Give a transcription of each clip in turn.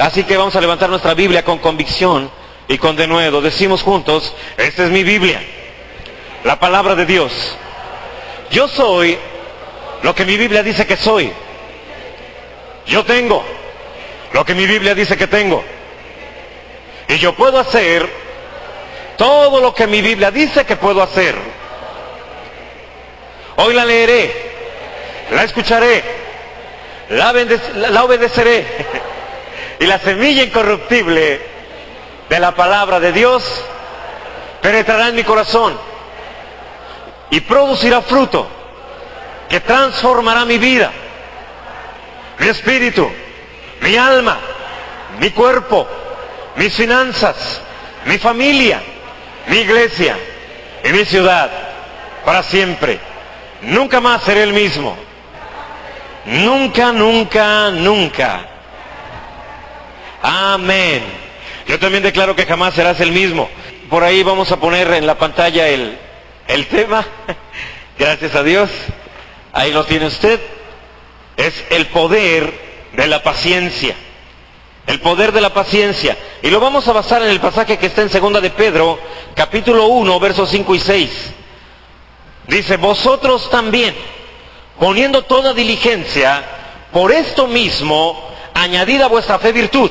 Así que vamos a levantar nuestra Biblia con convicción y con denuedo. Decimos juntos, esta es mi Biblia, la palabra de Dios. Yo soy lo que mi Biblia dice que soy. Yo tengo lo que mi Biblia dice que tengo. Y yo puedo hacer todo lo que mi Biblia dice que puedo hacer. Hoy la leeré, la escucharé, la obedeceré. Y la semilla incorruptible de la palabra de Dios penetrará en mi corazón y producirá fruto que transformará mi vida, mi espíritu, mi alma, mi cuerpo, mis finanzas, mi familia, mi iglesia y mi ciudad para siempre. Nunca más seré el mismo. Nunca, nunca, nunca. Amén. Yo también declaro que jamás serás el mismo. Por ahí vamos a poner en la pantalla el tema. Gracias a Dios. Ahí lo tiene usted. Es el poder de la paciencia. El poder de la paciencia. Y lo vamos a basar en el pasaje que está en 2 de Pedro, capítulo 1, versos 5 y 6. Dice, vosotros también, poniendo toda diligencia, por esto mismo, añadid a vuestra fe virtud,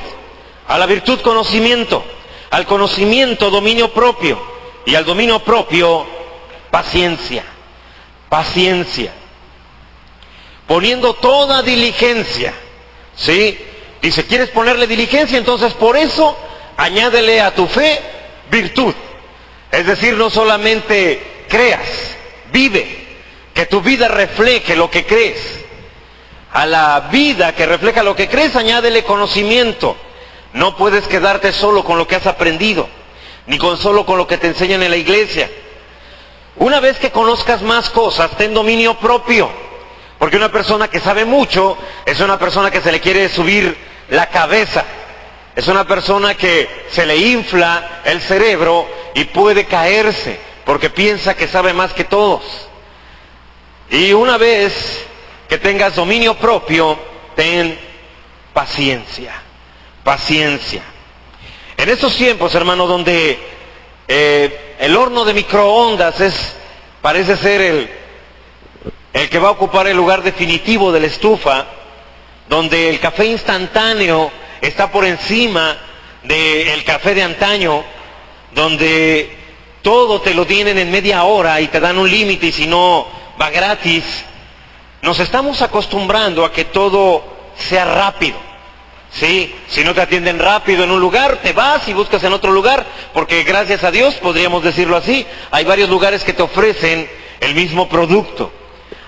a la virtud conocimiento, al conocimiento dominio propio, y al dominio propio paciencia. Paciencia. Poniendo toda diligencia, ¿sí? Dice, ¿quieres ponerle diligencia? Entonces por eso añádele a tu fe virtud. Es decir, no solamente creas, vive, que tu vida refleje lo que crees. A la vida que refleja lo que crees, añádele conocimiento. No puedes quedarte solo con lo que has aprendido, ni solo con lo que te enseñan en la iglesia. Una vez que conozcas más cosas, ten dominio propio. Porque una persona que sabe mucho es una persona que se le quiere subir la cabeza. Es una persona que se le infla el cerebro y puede caerse porque piensa que sabe más que todos. Y una vez que tengas dominio propio, ten paciencia. Paciencia. En estos tiempos, hermano, donde el horno de microondas parece ser el que va a ocupar el lugar definitivo de la estufa, donde el café instantáneo está por encima del café de antaño, donde todo te lo tienen en media hora y te dan un límite y si no va gratis. Nos estamos acostumbrando a que todo sea rápido, ¿sí? Si no te atienden rápido en un lugar, te vas y buscas en otro lugar, porque gracias a Dios, podríamos decirlo así, hay varios lugares que te ofrecen el mismo producto.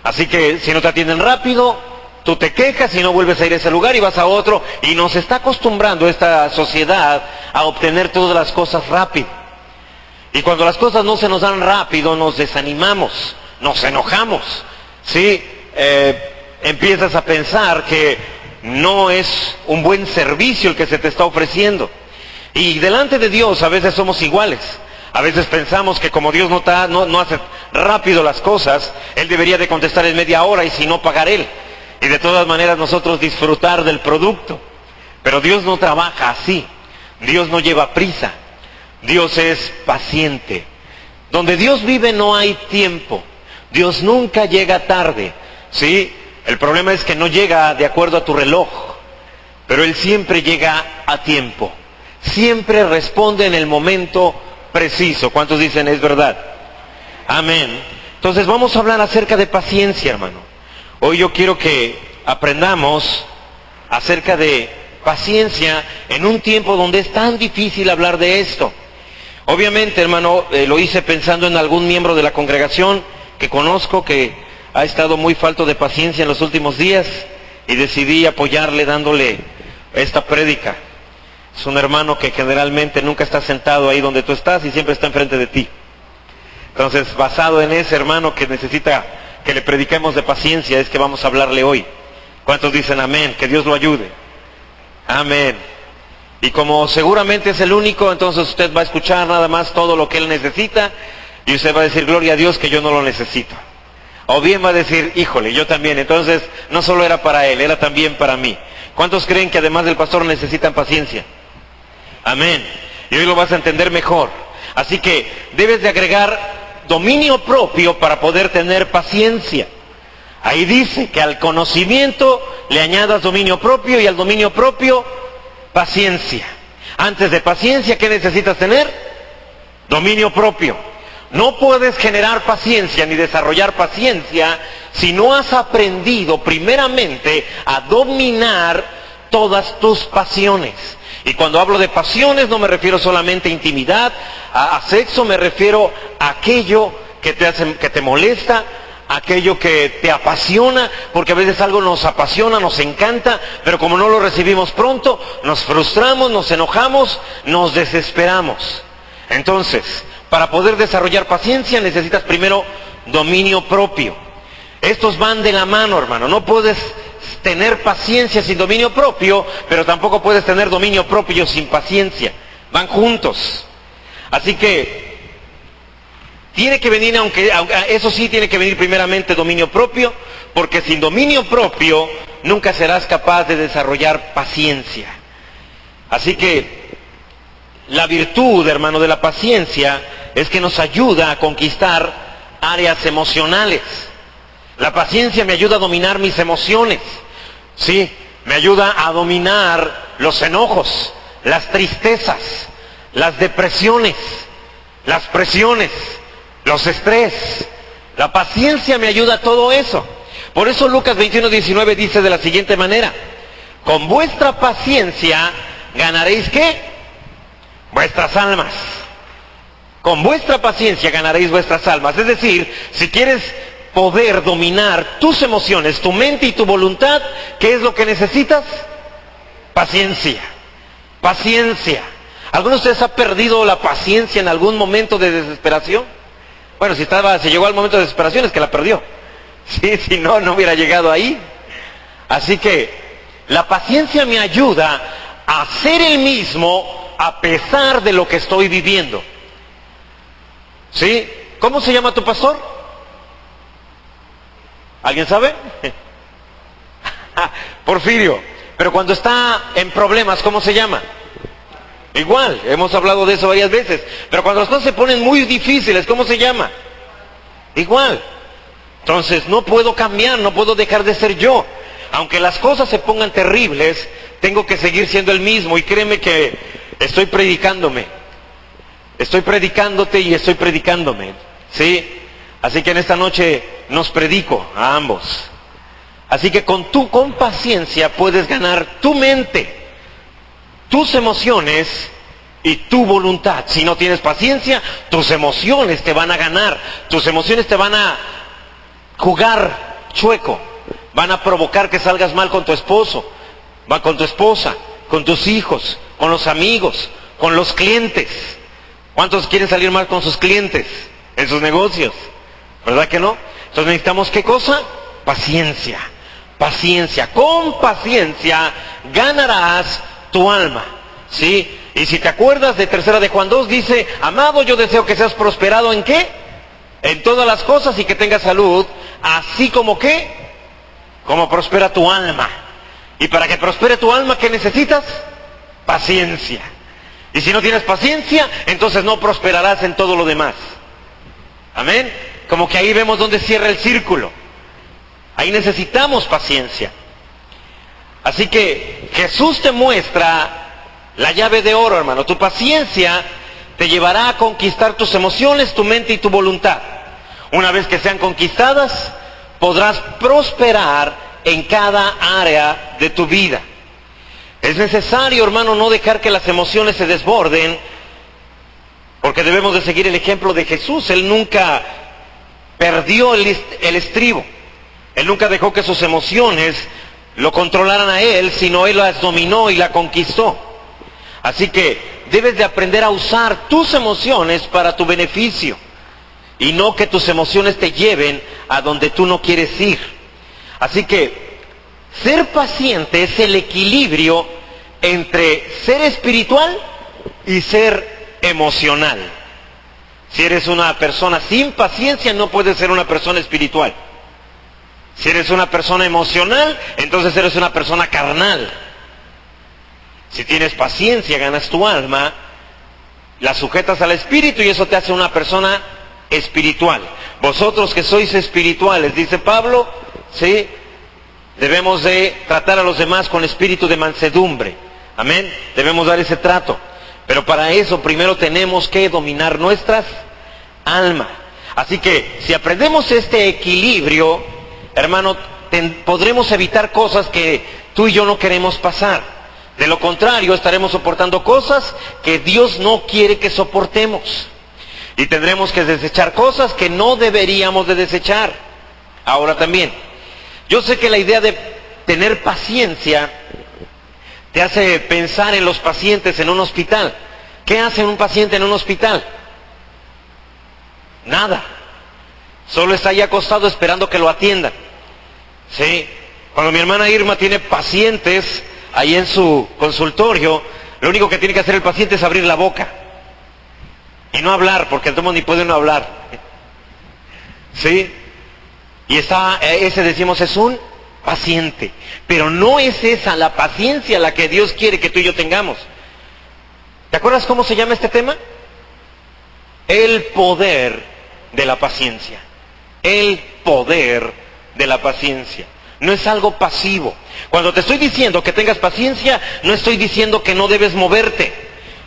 Así que si no te atienden rápido, tú te quejas y no vuelves a ir a ese lugar y vas a otro. Y nos está acostumbrando esta sociedad a obtener todas las cosas rápido. Y cuando las cosas no se nos dan rápido, nos desanimamos, nos enojamos, ¿sí? Empiezas a pensar que no es un buen servicio el que se te está ofreciendo. Y delante de Dios a veces somos iguales. A veces pensamos que como Dios no hace rápido las cosas, Él debería de contestar en media hora y si no pagar Él. Y de todas maneras nosotros disfrutar del producto. Pero Dios no trabaja así. Dios no lleva prisa. Dios es paciente. Donde Dios vive no hay tiempo. Dios nunca llega tarde, ¿sí? El problema es que no llega de acuerdo a tu reloj. Pero Él siempre llega a tiempo. Siempre responde en el momento preciso. ¿Cuántos dicen es verdad? Amén. Entonces vamos a hablar acerca de paciencia, hermano. Hoy yo quiero que aprendamos acerca de paciencia en un tiempo donde es tan difícil hablar de esto. Obviamente, hermano, lo hice pensando en algún miembro de la congregación que conozco que ha estado muy falto de paciencia en los últimos días y decidí apoyarle dándole esta prédica. Es un hermano que generalmente nunca está sentado ahí donde tú estás y siempre está enfrente de ti. Entonces, basado en ese hermano que necesita que le prediquemos de paciencia, es que vamos a hablarle hoy. ¿Cuántos dicen amén? Que Dios lo ayude. Amén. Y como seguramente es el único, entonces usted va a escuchar nada más todo lo que él necesita y usted va a decir, gloria a Dios que yo no lo necesito. O bien va a decir, híjole, yo también. Entonces, no solo era para él, era también para mí. ¿Cuántos creen que además del pastor necesitan paciencia? Amén. Y hoy lo vas a entender mejor. Así que debes de agregar dominio propio para poder tener paciencia. Ahí dice que al conocimiento le añadas dominio propio y al dominio propio paciencia. Antes de paciencia, ¿qué necesitas tener? Dominio propio. No puedes generar paciencia ni desarrollar paciencia si no has aprendido primeramente a dominar todas tus pasiones. Y cuando hablo de pasiones no me refiero solamente a intimidad, a sexo, me refiero a aquello que te molesta, aquello que te apasiona, porque a veces algo nos apasiona, nos encanta, pero como no lo recibimos pronto, nos frustramos, nos enojamos, nos desesperamos. Entonces, para poder desarrollar paciencia necesitas primero dominio propio. Estos van de la mano, hermano. No puedes tener paciencia sin dominio propio, pero tampoco puedes tener dominio propio sin paciencia. Van juntos. Así que tiene que venir, aunque eso sí tiene que venir primeramente dominio propio, porque sin dominio propio nunca serás capaz de desarrollar paciencia. Así que la virtud, hermano, de la paciencia es que nos ayuda a conquistar áreas emocionales. La paciencia me ayuda a dominar mis emociones, ¿sí? Me ayuda a dominar los enojos, las tristezas, las depresiones, las presiones, los estrés. La paciencia me ayuda a todo eso. Por eso Lucas 21:19 dice de la siguiente manera: con vuestra paciencia ganaréis ¿qué? Vuestras almas. Con vuestra paciencia ganaréis vuestras almas. Es decir, si quieres poder dominar tus emociones, tu mente y tu voluntad, ¿qué es lo que necesitas? Paciencia. Paciencia. ¿Alguno de ustedes ha perdido la paciencia en algún momento de desesperación? Bueno, si llegó al momento de desesperación es que la perdió. Sí, si no, no hubiera llegado ahí. Así que la paciencia me ayuda a ser el mismo a pesar de lo que estoy viviendo. ¿Sí? ¿Cómo se llama tu pastor? ¿Alguien sabe? Porfirio. Pero cuando está en problemas, ¿cómo se llama? Igual, hemos hablado de eso varias veces. Pero cuando las cosas se ponen muy difíciles, ¿cómo se llama? Igual. Entonces no puedo cambiar, no puedo dejar de ser yo. Aunque las cosas se pongan terribles, tengo que seguir siendo el mismo. Y créeme que estoy predicándome. Estoy predicándote y estoy predicándome. ¿Sí? Así que en esta noche nos predico a ambos. Así que con paciencia puedes ganar tu mente, tus emociones y tu voluntad. Si no tienes paciencia, tus emociones te van a ganar. Tus emociones te van a jugar chueco. Van a provocar que salgas mal con tu esposo, con tu esposa, con tus hijos, con los amigos, con los clientes. ¿Cuántos quieren salir mal con sus clientes en sus negocios? ¿Verdad que no? Entonces necesitamos ¿qué cosa? Paciencia. Paciencia. Con paciencia ganarás tu alma. ¿Sí? Y si te acuerdas de 3 de Juan 2, dice: amado, yo deseo que seas prosperado ¿en qué? En todas las cosas y que tengas salud, así como ¿qué? Como prospera tu alma. Y para que prospere tu alma, ¿qué necesitas? Paciencia. Y si no tienes paciencia, entonces no prosperarás en todo lo demás. Amén. Como que ahí vemos dónde cierra el círculo. Ahí necesitamos paciencia. Así que Jesús te muestra la llave de oro, hermano. Tu paciencia te llevará a conquistar tus emociones, tu mente y tu voluntad. Una vez que sean conquistadas, podrás prosperar en cada área de tu vida. Es necesario, hermano, no dejar que las emociones se desborden, porque debemos de seguir el ejemplo de Jesús. Él nunca perdió el estribo. Él nunca dejó que sus emociones lo controlaran a él, sino él las dominó y la conquistó. Así que debes de aprender a usar tus emociones para tu beneficio, y no que tus emociones te lleven a donde tú no quieres ir. Así que ser paciente es el equilibrio entre ser espiritual y ser emocional. Si eres una persona sin paciencia, no puedes ser una persona espiritual. Si eres una persona emocional, entonces eres una persona carnal. Si tienes paciencia, ganas tu alma, la sujetas al Espíritu y eso te hace una persona espiritual. Vosotros que sois espirituales, dice Pablo, ¿sí?, debemos de tratar a los demás con espíritu de mansedumbre. Amén. Debemos dar ese trato. Pero para eso primero tenemos que dominar nuestras almas. Así que si aprendemos este equilibrio, hermano, podremos evitar cosas que tú y yo no queremos pasar. De lo contrario, estaremos soportando cosas que Dios no quiere que soportemos. Y tendremos que desechar cosas que no deberíamos de desechar. Ahora también, yo sé que la idea de tener paciencia te hace pensar en los pacientes en un hospital. ¿Qué hace un paciente en un hospital? Nada. Solo está ahí acostado esperando que lo atiendan. ¿Sí? Cuando mi hermana Irma tiene pacientes ahí en su consultorio, lo único que tiene que hacer el paciente es abrir la boca. Y no hablar, porque el tomo ni puede no hablar. ¿Sí? Y ese decimos es un paciente. Pero no es esa la paciencia la que Dios quiere que tú y yo tengamos. ¿Te acuerdas cómo se llama este tema? El poder de la paciencia. El poder de la paciencia. No es algo pasivo. Cuando te estoy diciendo que tengas paciencia, no estoy diciendo que no debes moverte.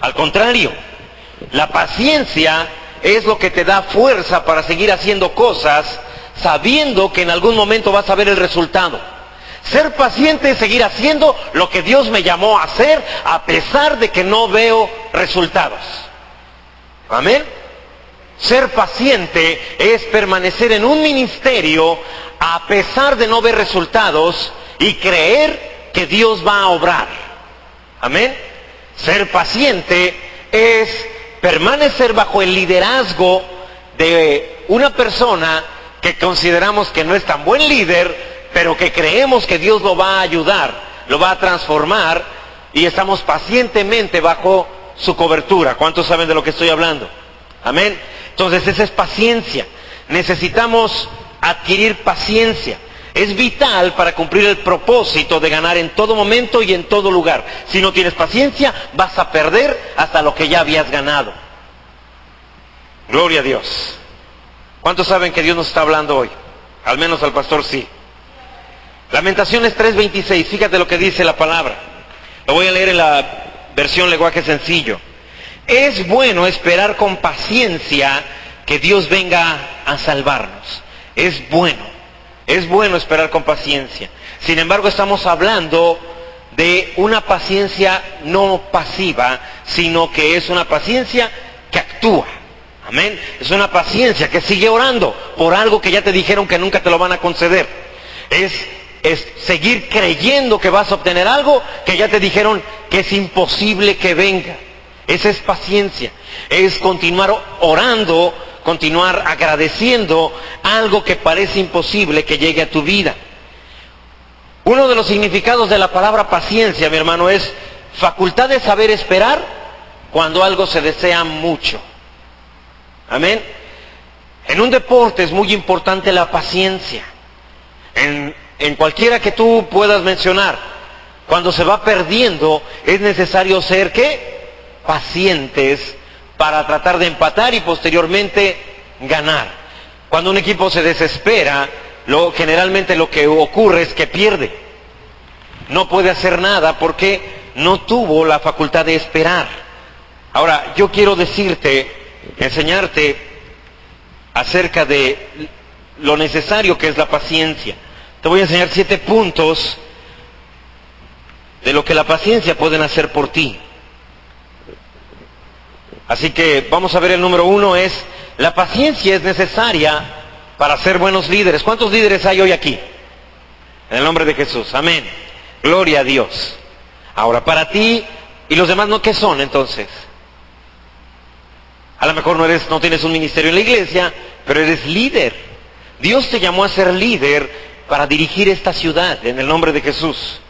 Al contrario, la paciencia es lo que te da fuerza para seguir haciendo cosas, sabiendo que en algún momento vas a ver el resultado. Ser paciente es seguir haciendo lo que Dios me llamó a hacer, a pesar de que no veo resultados. Amén. Ser paciente es permanecer en un ministerio a pesar de no ver resultados y creer que Dios va a obrar. Amén. Ser paciente es permanecer bajo el liderazgo de una persona que consideramos que no es tan buen líder, pero que creemos que Dios lo va a ayudar, lo va a transformar y estamos pacientemente bajo su cobertura. ¿Cuántos saben de lo que estoy hablando? Amén. Entonces esa es paciencia. Necesitamos adquirir paciencia. Es vital para cumplir el propósito de ganar en todo momento y en todo lugar. Si no tienes paciencia, vas a perder hasta lo que ya habías ganado. Gloria a Dios. ¿Cuántos saben que Dios nos está hablando hoy? Al menos al pastor sí. Lamentaciones 3:26, fíjate lo que dice la palabra. Lo voy a leer en la versión lenguaje sencillo. Es bueno esperar con paciencia que Dios venga a salvarnos. Es bueno esperar con paciencia. Sin embargo, estamos hablando de una paciencia no pasiva, sino que es una paciencia que actúa. Amén. Es una paciencia que sigue orando por algo que ya te dijeron que nunca te lo van a conceder. Es seguir creyendo que vas a obtener algo que ya te dijeron que es imposible que venga. Esa es paciencia. Es continuar orando, continuar agradeciendo algo que parece imposible que llegue a tu vida. Uno de los significados de la palabra paciencia, mi hermano, es facultad de saber esperar cuando algo se desea mucho. Amén. En un deporte es muy importante la paciencia. En cualquiera que tú puedas mencionar, cuando se va perdiendo, es necesario ser, ¿qué? Pacientes para tratar de empatar y posteriormente ganar. Cuando un equipo se desespera, generalmente lo que ocurre es que pierde. No puede hacer nada porque no tuvo la facultad de esperar. Ahora, yo quiero enseñarte acerca de lo necesario que es la paciencia. Te voy a enseñar 7 puntos de lo que la paciencia pueden hacer por ti. Así que vamos a ver el número 1 es, la paciencia es necesaria para ser buenos líderes. ¿Cuántos líderes hay hoy aquí? En el nombre de Jesús, amén. Gloria a Dios. Ahora, para ti y los demás, ¿no? ¿Qué son entonces? A lo mejor no tienes un ministerio en la iglesia, pero eres líder. Dios te llamó a ser líder para dirigir esta ciudad en el nombre de Jesús.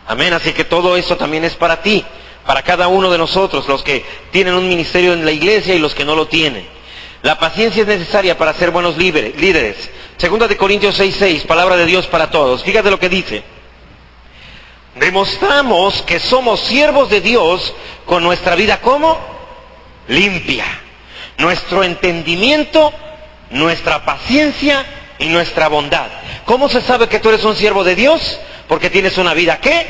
Amén. Así que todo esto también es para ti, para cada uno de nosotros, los que tienen un ministerio en la iglesia y los que no lo tienen. La paciencia es necesaria para ser buenos líderes. Segunda de Corintios 6:6, palabra de Dios para todos. Fíjate lo que dice. Demostramos que somos siervos de Dios con nuestra vida como limpia. Nuestro entendimiento, nuestra paciencia y nuestra bondad. ¿Cómo se sabe que tú eres un siervo de Dios? Porque tienes una vida ¿qué?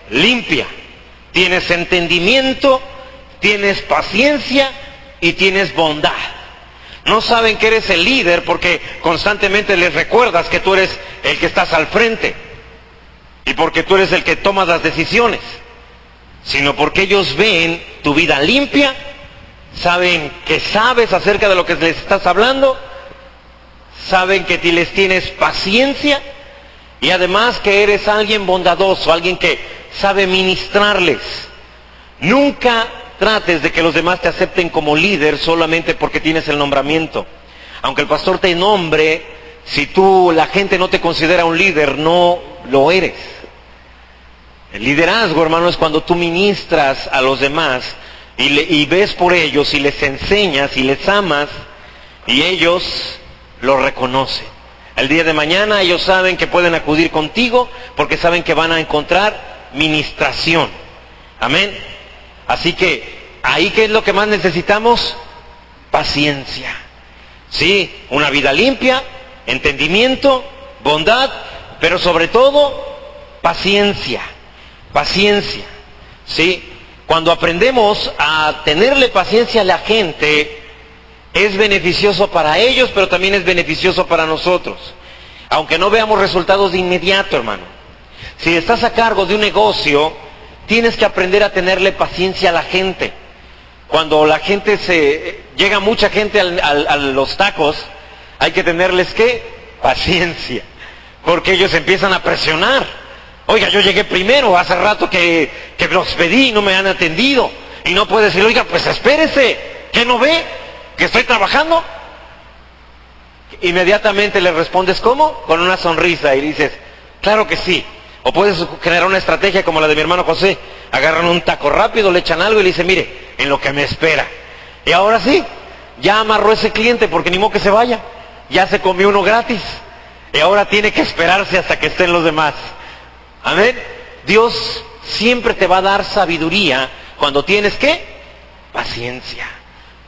Limpia. Tienes entendimiento, tienes paciencia y tienes bondad. No saben que eres el líder porque constantemente les recuerdas que tú eres el que estás al frente y porque tú eres el que toma las decisiones, sino porque ellos ven tu vida limpia, saben que sabes acerca de lo que les estás hablando, saben que les tienes paciencia y además que eres alguien bondadoso, alguien que sabe ministrarles. Nunca trates de que los demás te acepten como líder solamente porque tienes el nombramiento. Aunque el pastor te nombre, si la gente no te considera un líder, no lo eres. El liderazgo, hermano, es cuando tú ministras a los demás y ves por ellos y les enseñas y les amas y ellos lo reconocen. El día de mañana ellos saben que pueden acudir contigo porque saben que van a encontrar ministración. Amén. Así que, ¿ahí qué es lo que más necesitamos? Paciencia. Sí, una vida limpia, entendimiento, bondad, pero sobre todo, paciencia. Paciencia. Sí, cuando aprendemos a tenerle paciencia a la gente, es beneficioso para ellos, pero también es beneficioso para nosotros. Aunque no veamos resultados de inmediato, hermano. Si estás a cargo de un negocio, tienes que aprender a tenerle paciencia a la gente. Cuando la gente llega mucha gente a los tacos, hay que tenerles ¿qué? Paciencia. Porque ellos empiezan a presionar. Oiga, yo llegué primero, hace rato que los pedí y no me han atendido. Y no puede decir, oiga, pues espérese, ¿qué no ve? ¿Que estoy trabajando? Inmediatamente le respondes, ¿cómo? Con una sonrisa y dices, claro que sí. O puedes generar una estrategia como la de mi hermano José. Agarran un taco rápido, le echan algo y le dicen, mire, en lo que me espera. Y ahora sí, ya amarró ese cliente porque ni modo que se vaya. Ya se comió uno gratis. Y ahora tiene que esperarse hasta que estén los demás. Amén. Dios siempre te va a dar sabiduría cuando tienes ¿qué? Paciencia.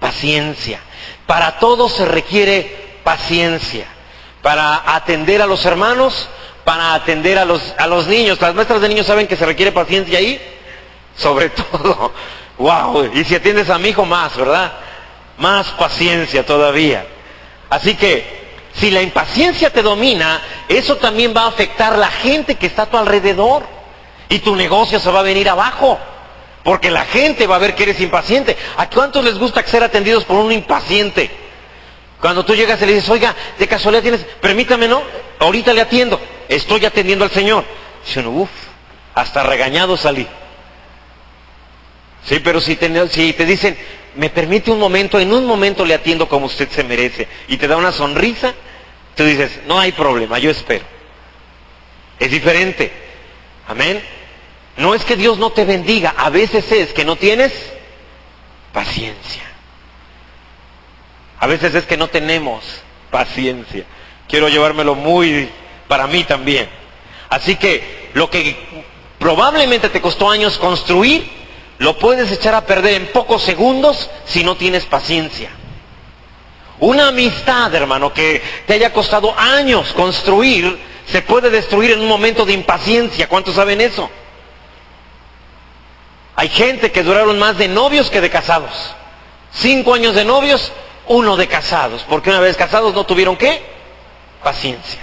Paciencia. Para todo se requiere paciencia. Para atender a los hermanos, para atender a los niños. Las maestras de niños saben que se requiere paciencia ahí. Sobre todo. Wow. Y si atiendes a mi hijo más, ¿verdad? Más paciencia todavía. Así que, si la impaciencia te domina, eso también va a afectar la gente que está a tu alrededor. Y tu negocio se va a venir abajo. Porque la gente va a ver que eres impaciente. ¿A cuántos les gusta ser atendidos por un impaciente? Cuando tú llegas y le dices, oiga, de casualidad tienes, permítame, ¿no? Ahorita le atiendo. Estoy atendiendo al Señor. Dice uno, hasta regañado salí. Sí, pero si te dicen, me permite un momento, en un momento le atiendo como usted se merece. Y te da una sonrisa, tú dices, no hay problema, yo espero. Es diferente. Amén. No es que Dios no te bendiga, a veces es que no tienes paciencia. A veces es que no tenemos paciencia. Quiero llevármelo muy para mí también. Así que lo que probablemente te costó años construir, lo puedes echar a perder en pocos segundos si no tienes paciencia. Una amistad, hermano, que te haya costado años construir, se puede destruir en un momento de impaciencia. ¿Cuántos saben eso? Hay gente que duraron más de novios que de casados. 5 años de novios, 1 de casados. Porque una vez casados no tuvieron ¿qué? Paciencia.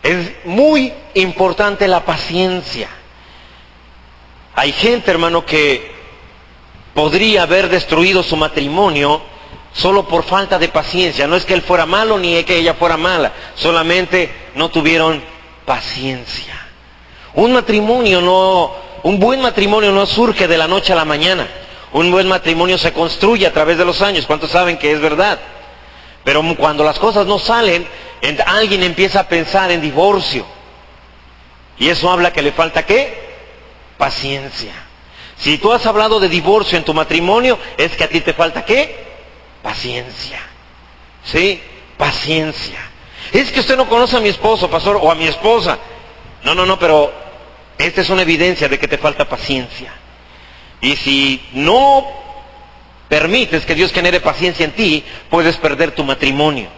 Es muy importante la paciencia. Hay gente, hermano, que podría haber destruido su matrimonio solo por falta de paciencia. No es que él fuera malo ni que ella fuera mala. Solamente no tuvieron paciencia. Un buen matrimonio no surge de la noche a la mañana. Un buen matrimonio se construye a través de los años. ¿Cuántos saben que es verdad? Pero cuando las cosas no salen, alguien empieza a pensar en divorcio. Y eso habla que le falta ¿qué? Paciencia. Si tú has hablado de divorcio en tu matrimonio, es que a ti te falta ¿qué? Paciencia. ¿Sí? Paciencia. Es que usted no conoce a mi esposo, pastor, o a mi esposa. No, pero esta es una evidencia de que te falta paciencia. Y si no permites que Dios genere paciencia en ti, puedes perder tu matrimonio.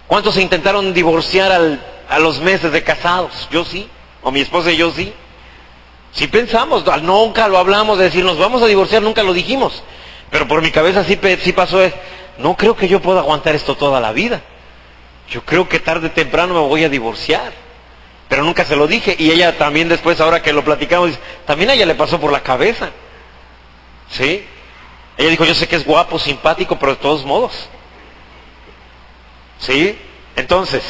¿Cuántos se intentaron divorciar a los meses de casados? Yo sí, o mi esposa y yo sí. Sí pensamos, nunca lo hablamos de decir nos vamos a divorciar, nunca lo dijimos. Pero por mi cabeza sí pasó, no creo que yo pueda aguantar esto toda la vida. Yo creo que tarde o temprano me voy a divorciar. Pero nunca se lo dije. Y ella también después, ahora que lo platicamos, también a ella le pasó por la cabeza. ¿Sí? Ella dijo, yo sé que es guapo, simpático, pero de todos modos. ¿Sí? Entonces,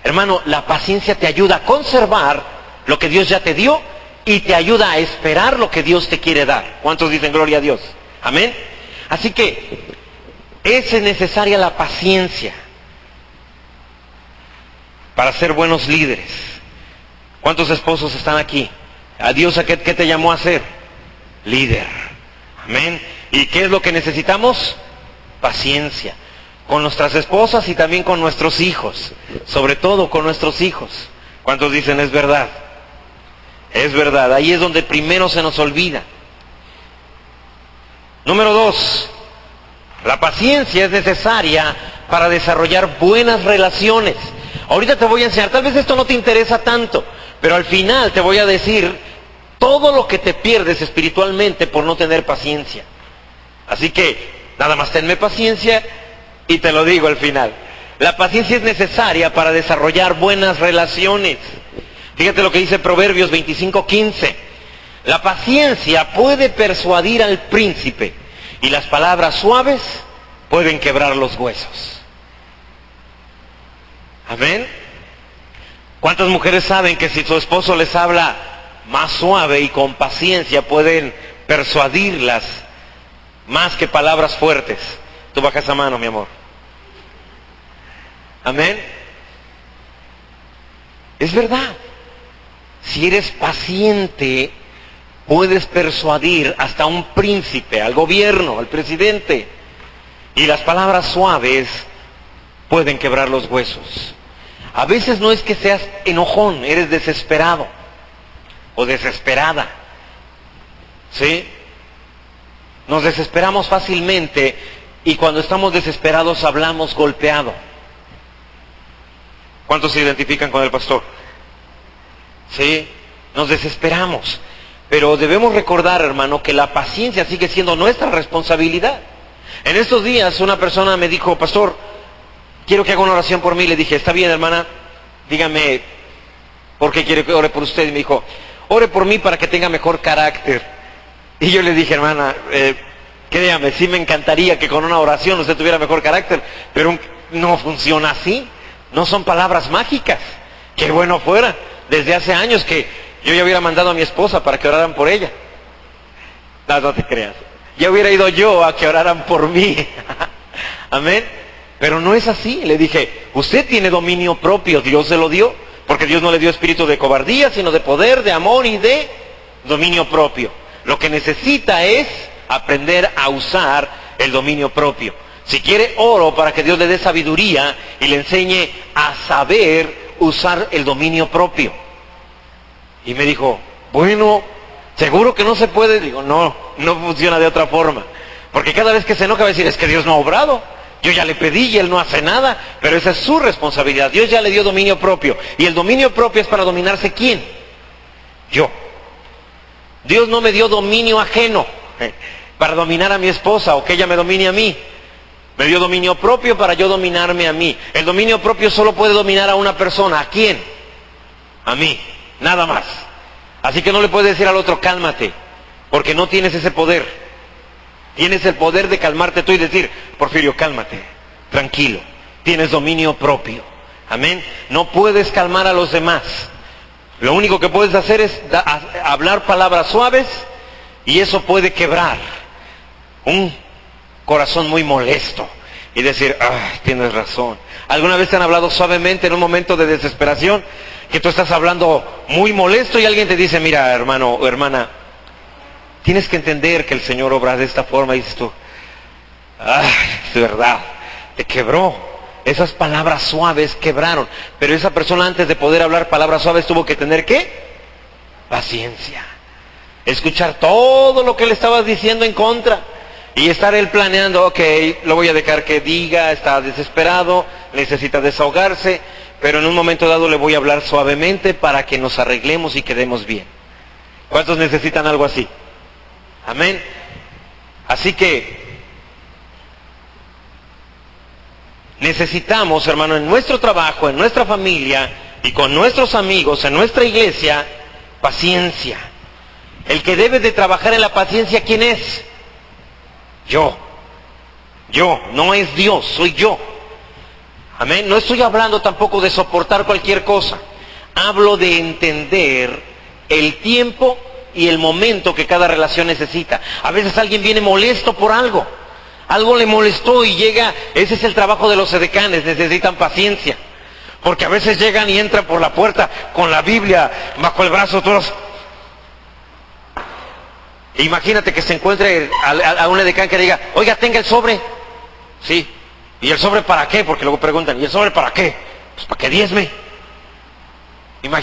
hermano, la paciencia te ayuda a conservar lo que Dios ya te dio y te ayuda a esperar lo que Dios te quiere dar. ¿Cuántos dicen gloria a Dios? Amén. Así que es necesaria la paciencia para ser buenos líderes. ¿Cuántos esposos están aquí? ¿A Dios qué te llamó a ser? Líder. Amén. ¿Y qué es lo que necesitamos? Paciencia. Con nuestras esposas y también con nuestros hijos. Sobre todo con nuestros hijos. ¿Cuántos dicen es verdad? Es verdad. Ahí es donde primero se nos olvida. Número 2. La paciencia es necesaria para desarrollar buenas relaciones. Ahorita te voy a enseñar, tal vez esto no te interesa tanto, pero al final te voy a decir todo lo que te pierdes espiritualmente por no tener paciencia. Así que, nada más tenme paciencia y te lo digo al final. La paciencia es necesaria para desarrollar buenas relaciones. Fíjate lo que dice Proverbios 25:15. La paciencia puede persuadir al príncipe y las palabras suaves pueden quebrar los huesos. Amén. ¿Cuántas mujeres saben que si su esposo les habla más suave y con paciencia pueden persuadirlas más que palabras fuertes? Tú baja esa mano, mi amor. Amén. Es verdad. Si eres paciente, puedes persuadir hasta a un príncipe, al gobierno, al presidente. Y las palabras suaves pueden quebrar los huesos. A veces no es que seas enojón, eres desesperado o desesperada. ¿Sí? Nos desesperamos fácilmente y cuando estamos desesperados hablamos golpeado. ¿Cuántos se identifican con el pastor? ¿Sí? Nos desesperamos. Pero debemos recordar, hermano, que la paciencia sigue siendo nuestra responsabilidad. En estos días una persona me dijo, pastor, quiero que haga una oración por mí. Le dije, está bien, hermana, dígame por qué quiere que ore por usted. Y me dijo, ore por mí para que tenga mejor carácter. Y yo le dije, hermana, créame, sí me encantaría que con una oración usted tuviera mejor carácter, pero no funciona así. No son palabras mágicas. Qué bueno fuera. Desde hace años que yo ya hubiera mandado a mi esposa para que oraran por ella. No te creas. Ya hubiera ido yo a que oraran por mí. Amén. Pero no es así. Le dije, usted tiene dominio propio, Dios se lo dio, porque Dios no le dio espíritu de cobardía, sino de poder, de amor y de dominio propio. Lo que necesita es aprender a usar el dominio propio. Si quiere, oro para que Dios le dé sabiduría y le enseñe a saber usar el dominio propio. Y me dijo, bueno, ¿seguro que no se puede? Digo, no funciona de otra forma. Porque cada vez que se enoja va a decir, es que Dios no ha obrado. Yo ya le pedí y Él no hace nada, pero esa es su responsabilidad. Dios ya le dio dominio propio. Y el dominio propio es para dominarse ¿quién? Yo. Dios no me dio dominio ajeno para dominar a mi esposa o que ella me domine a mí. Me dio dominio propio para yo dominarme a mí. El dominio propio solo puede dominar a una persona. ¿A quién? A mí. Nada más. Así que no le puedes decir al otro, cálmate, porque no tienes ese poder. Tienes el poder de calmarte tú y decir, Porfirio, cálmate, tranquilo. Tienes dominio propio. Amén. No puedes calmar a los demás. Lo único que puedes hacer es hablar palabras suaves y eso puede quebrar un corazón muy molesto y decir, tienes razón. ¿Alguna vez te han hablado suavemente en un momento de desesperación? Que tú estás hablando muy molesto y alguien te dice, mira, hermano o hermana, tienes que entender que el Señor obra de esta forma. Y dices tú, es verdad, te quebró esas palabras suaves quebraron. Pero esa persona, antes de poder hablar palabras suaves, tuvo que tener ¿qué? Paciencia. Escuchar todo lo que le estabas diciendo en contra. Y estar él planeando, ok, lo voy a dejar que diga, está desesperado, necesita desahogarse, pero en un momento dado le voy a hablar suavemente para que nos arreglemos y quedemos bien. ¿Cuántos necesitan algo así? Amén. Así que necesitamos, hermano, en nuestro trabajo, en nuestra familia y con nuestros amigos, en nuestra iglesia, paciencia. El que debe de trabajar en la paciencia, ¿quién es? Yo, no es Dios, soy yo. Amén. No estoy hablando tampoco de soportar cualquier cosa. Hablo de entender el tiempo y el momento que cada relación necesita. A veces alguien viene molesto por algo. Algo le molestó y llega, ese es el trabajo de los edecanes, necesitan paciencia. Porque a veces llegan y entran por la puerta con la Biblia bajo el brazo todos. Imagínate que se encuentre a un edecán que diga, oiga, tenga el sobre. Sí. ¿Y el sobre para qué? Porque luego preguntan, ¿y el sobre para qué? Pues para que diezme.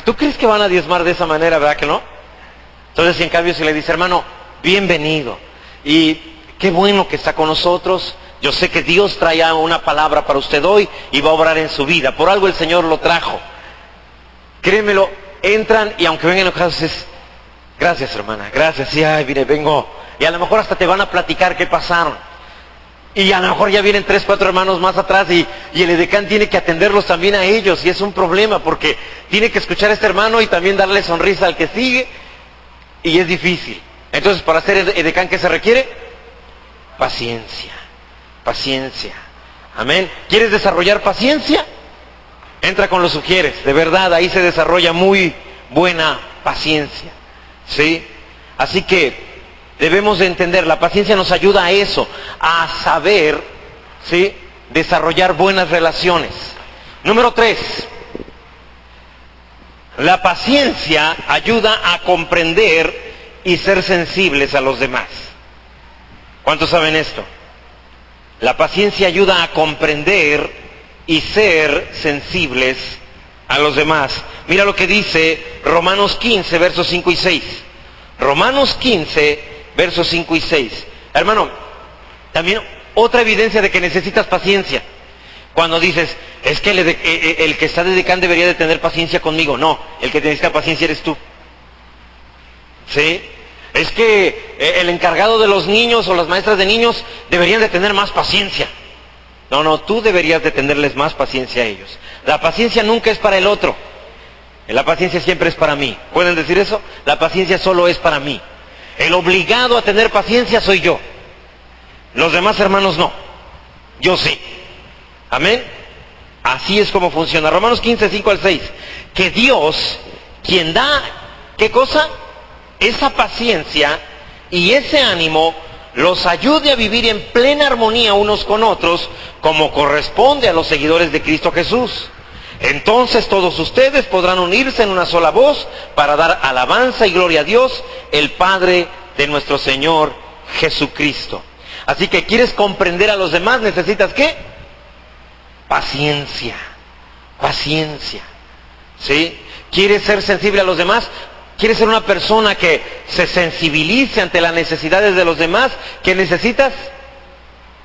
¿Tú crees que van a diezmar de esa manera, verdad que no? Entonces, en cambio, si le dice, hermano, bienvenido. Y qué bueno que está con nosotros. Yo sé que Dios trae una palabra para usted hoy y va a obrar en su vida. Por algo el Señor lo trajo. Créemelo, entran y aunque vengan enojados es... Gracias, hermana, gracias, sí, ay, mire, vengo. Y a lo mejor hasta te van a platicar qué pasaron. Y a lo mejor ya vienen 3, 4 hermanos más atrás y el edecán tiene que atenderlos también a ellos. Y es un problema porque tiene que escuchar a este hermano y también darle sonrisa al que sigue. Y es difícil. Entonces, para ser edecán, ¿qué se requiere? Paciencia, paciencia. Amén. ¿Quieres desarrollar paciencia? Entra con los sugieres. De verdad, ahí se desarrolla muy buena paciencia. ¿Sí? Así que debemos de entender, la paciencia nos ayuda a eso, a saber, ¿sí?, desarrollar buenas relaciones. Número 3, la paciencia ayuda a comprender y ser sensibles a los demás. ¿Cuántos saben esto? La paciencia ayuda a comprender y ser sensibles a los demás. Mira lo que dice Romanos 15, versos 5 y 6. Romanos 15, versos 5 y 6. Hermano, también otra evidencia de que necesitas paciencia. Cuando dices, es que el que está de decán debería de tener paciencia conmigo. No, el que necesita paciencia eres tú. ¿Sí? Es que el encargado de los niños o las maestras de niños deberían de tener más paciencia. No, tú deberías de tenerles más paciencia a ellos. La paciencia nunca es para el otro. La paciencia siempre es para mí. ¿Pueden decir eso? La paciencia solo es para mí. El obligado a tener paciencia soy yo. Los demás hermanos no. Yo sí. Amén. Así es como funciona. Romanos 15, 5 al 6. Que Dios, quien da, ¿qué cosa? Esa paciencia y ese ánimo los ayude a vivir en plena armonía unos con otros, como corresponde a los seguidores de Cristo Jesús. Entonces todos ustedes podrán unirse en una sola voz para dar alabanza y gloria a Dios, el Padre de nuestro Señor Jesucristo. Así que ¿quieres comprender a los demás? ¿Necesitas qué? Paciencia. Paciencia. ¿Sí? ¿Quieres ser sensible a los demás? ¿Quieres ser una persona que se sensibilice ante las necesidades de los demás? ¿Qué necesitas?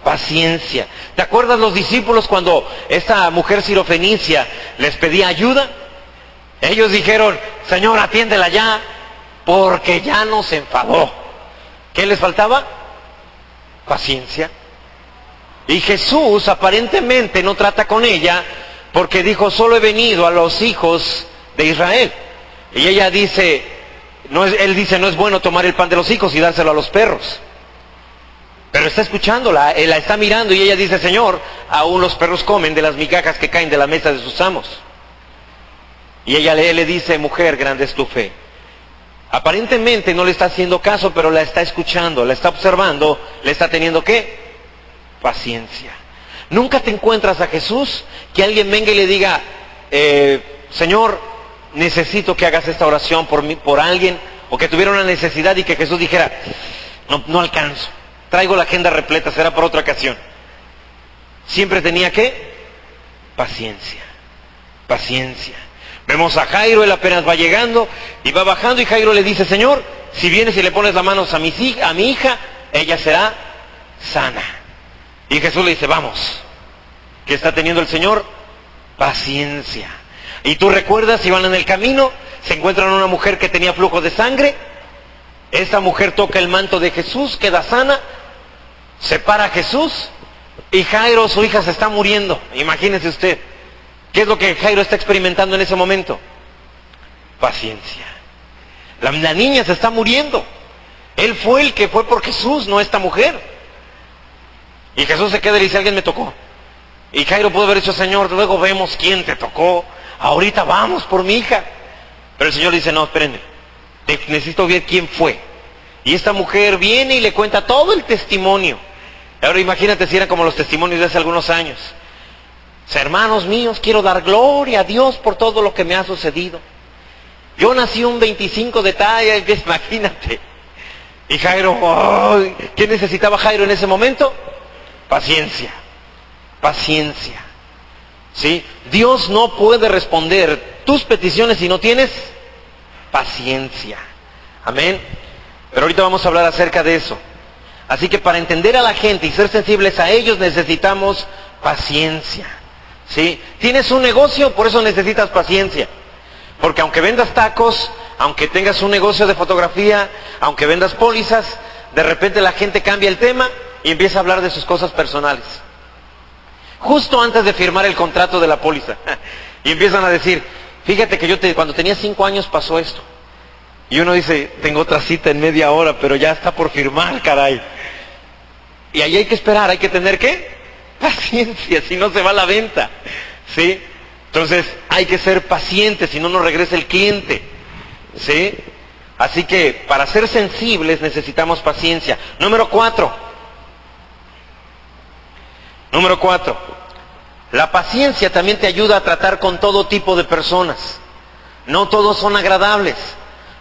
Paciencia. ¿Te acuerdas los discípulos cuando esta mujer sirofenicia les pedía ayuda? Ellos dijeron, Señor, atiéndela ya, porque ya nos enfadó. ¿Qué les faltaba? Paciencia. Y Jesús aparentemente no trata con ella porque dijo, solo he venido a los hijos de Israel. Y ella dice, él dice, no es bueno tomar el pan de los hijos y dárselo a los perros. Pero está escuchándola, él la está mirando y ella dice, Señor, aún los perros comen de las migajas que caen de la mesa de sus amos. Y ella le dice, mujer, grande es tu fe. Aparentemente no le está haciendo caso, pero la está escuchando, la está observando, le está teniendo ¿qué? Paciencia. Nunca te encuentras a Jesús que alguien venga y le diga, Señor, necesito que hagas esta oración por mí, por alguien, o que tuviera una necesidad y que Jesús dijera, no alcanzo, traigo la agenda repleta, será por otra ocasión. Siempre tenía que Paciencia, paciencia. Vemos a Jairo, él apenas va llegando y va bajando y Jairo le dice, Señor, si vienes y le pones las manos a mi hija, ella será sana. Y Jesús le dice, vamos. ¿Qué está teniendo el Señor? Paciencia. Y tú recuerdas, iban en el camino, se encuentran una mujer que tenía flujo de sangre. Esta mujer toca el manto de Jesús, queda sana, se para Jesús y Jairo, su hija, se está muriendo. Imagínese usted, ¿qué es lo que Jairo está experimentando en ese momento? Paciencia. La niña se está muriendo. Él fue el que fue por Jesús, no esta mujer. Y Jesús se queda y le dice, alguien me tocó. Y Jairo pudo haber dicho, Señor, luego vemos quién te tocó. Ahorita vamos por mi hija. Pero el Señor dice, no, espérenme. Necesito ver quién fue. Y esta mujer viene y le cuenta todo el testimonio. Ahora imagínate si eran como los testimonios de hace algunos años. Hermanos míos, quiero dar gloria a Dios por todo lo que me ha sucedido. Yo nací un 25 de talla, imagínate. Y Jairo, oh, ¿qué necesitaba Jairo en ese momento? Paciencia, paciencia. ¿Sí? Dios no puede responder tus peticiones si no tienes paciencia. Amén. Pero ahorita vamos a hablar acerca de eso. Así que para entender a la gente y ser sensibles a ellos necesitamos paciencia. ¿Sí? Tienes un negocio, por eso necesitas paciencia. Porque aunque vendas tacos, aunque tengas un negocio de fotografía, aunque vendas pólizas, de repente la gente cambia el tema y empieza a hablar de sus cosas personales. Justo antes de firmar el contrato de la póliza. Y empiezan a decir, fíjate que cuando tenía 5 años pasó esto. Y uno dice, tengo otra cita en media hora, pero ya está por firmar, caray. Y ahí hay que esperar, hay que tener ¿qué? Paciencia, si no se va la venta. ¿Sí? Entonces hay que ser pacientes, si no nos regresa el cliente. ¿Sí? Así que para ser sensibles necesitamos paciencia. Número 4. La paciencia también te ayuda a tratar con todo tipo de personas. No todos son agradables.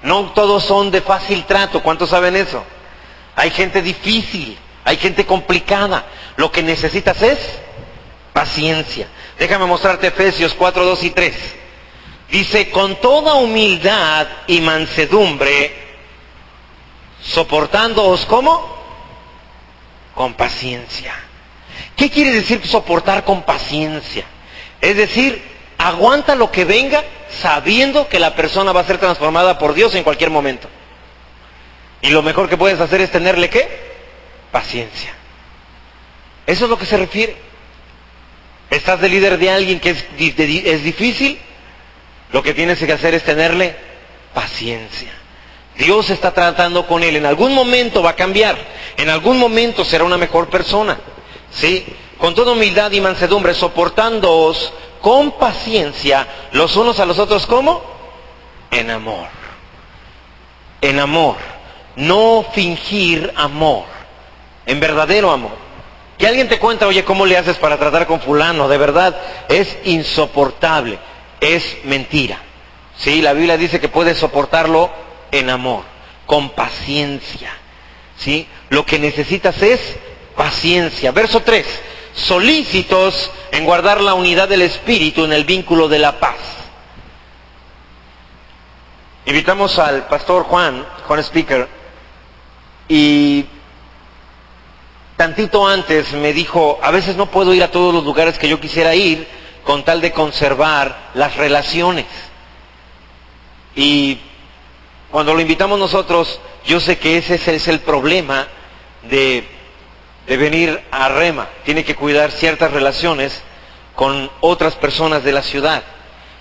No todos son de fácil trato. ¿Cuántos saben eso? Hay gente difícil, hay gente complicada. Lo que necesitas es paciencia. Déjame mostrarte Efesios 4, 2 y 3. Dice, con toda humildad y mansedumbre, soportándoos, ¿cómo? Con paciencia. ¿Qué quiere decir soportar con paciencia? Es decir, aguanta lo que venga sabiendo que la persona va a ser transformada por Dios en cualquier momento. Y lo mejor que puedes hacer es tenerle ¿qué? Paciencia. Eso es lo que se refiere. ¿Estás de líder de alguien que es difícil? Lo que tienes que hacer es tenerle paciencia. Dios está tratando con él. En algún momento va a cambiar. En algún momento será una mejor persona. ¿Sí? Con toda humildad y mansedumbre, soportándoos con paciencia los unos a los otros, ¿cómo? En amor. En amor. No fingir amor. En verdadero amor. Que alguien te cuenta, oye, ¿cómo le haces para tratar con fulano? De verdad, es insoportable. Es mentira. ¿Sí? La Biblia dice que puedes soportarlo en amor, con paciencia. ¿Sí? Lo que necesitas es paciencia. Verso 3. Solícitos en guardar la unidad del Espíritu en el vínculo de la paz. Invitamos al pastor Juan Speaker, y tantito antes me dijo, a veces no puedo ir a todos los lugares que yo quisiera ir con tal de conservar las relaciones. Y cuando lo invitamos nosotros, yo sé que ese es el problema de venir a Rema. Tiene que cuidar ciertas relaciones con otras personas de la ciudad.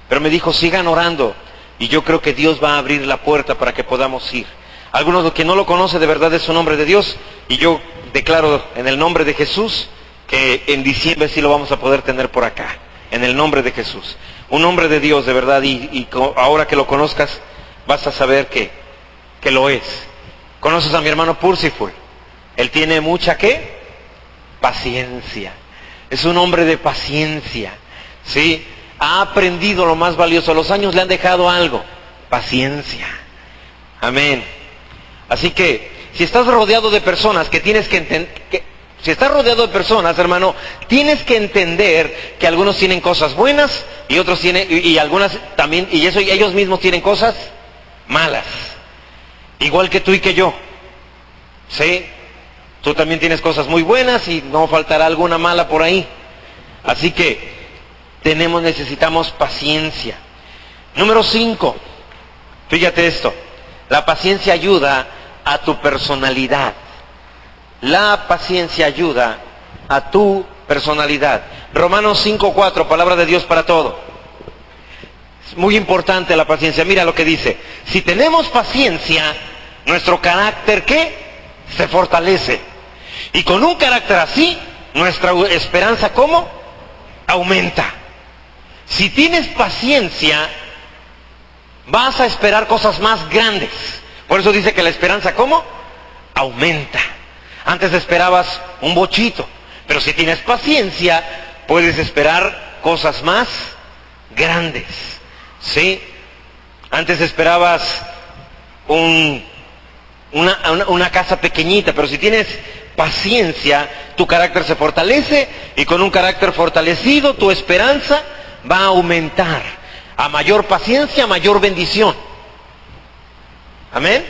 Pero me dijo, sigan orando y yo creo que Dios va a abrir la puerta para que podamos ir. Algunos de los que no lo conocen de verdad es un hombre de Dios, y yo declaro en el nombre de Jesús que en diciembre sí lo vamos a poder tener por acá, en el nombre de Jesús. Un hombre de Dios de verdad, y ahora que lo conozcas vas a saber que lo es. ¿Conoces a mi hermano Pursiful? Él tiene mucha ¿qué? Paciencia. Es un hombre de paciencia. ¿Sí? Ha aprendido lo más valioso. Los años le han dejado algo. Paciencia. Amén. Así que, si estás rodeado de personas que tienes que Si estás rodeado de personas, hermano, tienes que entender que algunos tienen cosas buenas y otros tienen, y algunas también, y ellos mismos tienen cosas malas. Igual que tú y que yo. ¿Sí? Tú también tienes cosas muy buenas y no faltará alguna mala por ahí. Así que necesitamos paciencia. Número 5. Fíjate esto. La paciencia ayuda a tu personalidad. La paciencia ayuda a tu personalidad. Romanos 5:4, palabra de Dios para todo. Es muy importante la paciencia. Mira lo que dice. Si tenemos paciencia, nuestro carácter, ¿qué? Se fortalece. Y con un carácter así, nuestra esperanza, ¿cómo? Aumenta. Si tienes paciencia, vas a esperar cosas más grandes. Por eso dice que la esperanza, ¿cómo? Aumenta. Antes esperabas un bochito, pero si tienes paciencia, puedes esperar cosas más grandes. ¿Sí? Antes esperabas una casa pequeñita, pero si tienes paciencia, tu carácter se fortalece y con un carácter fortalecido, tu esperanza va a aumentar. A mayor paciencia, mayor bendición. Amén.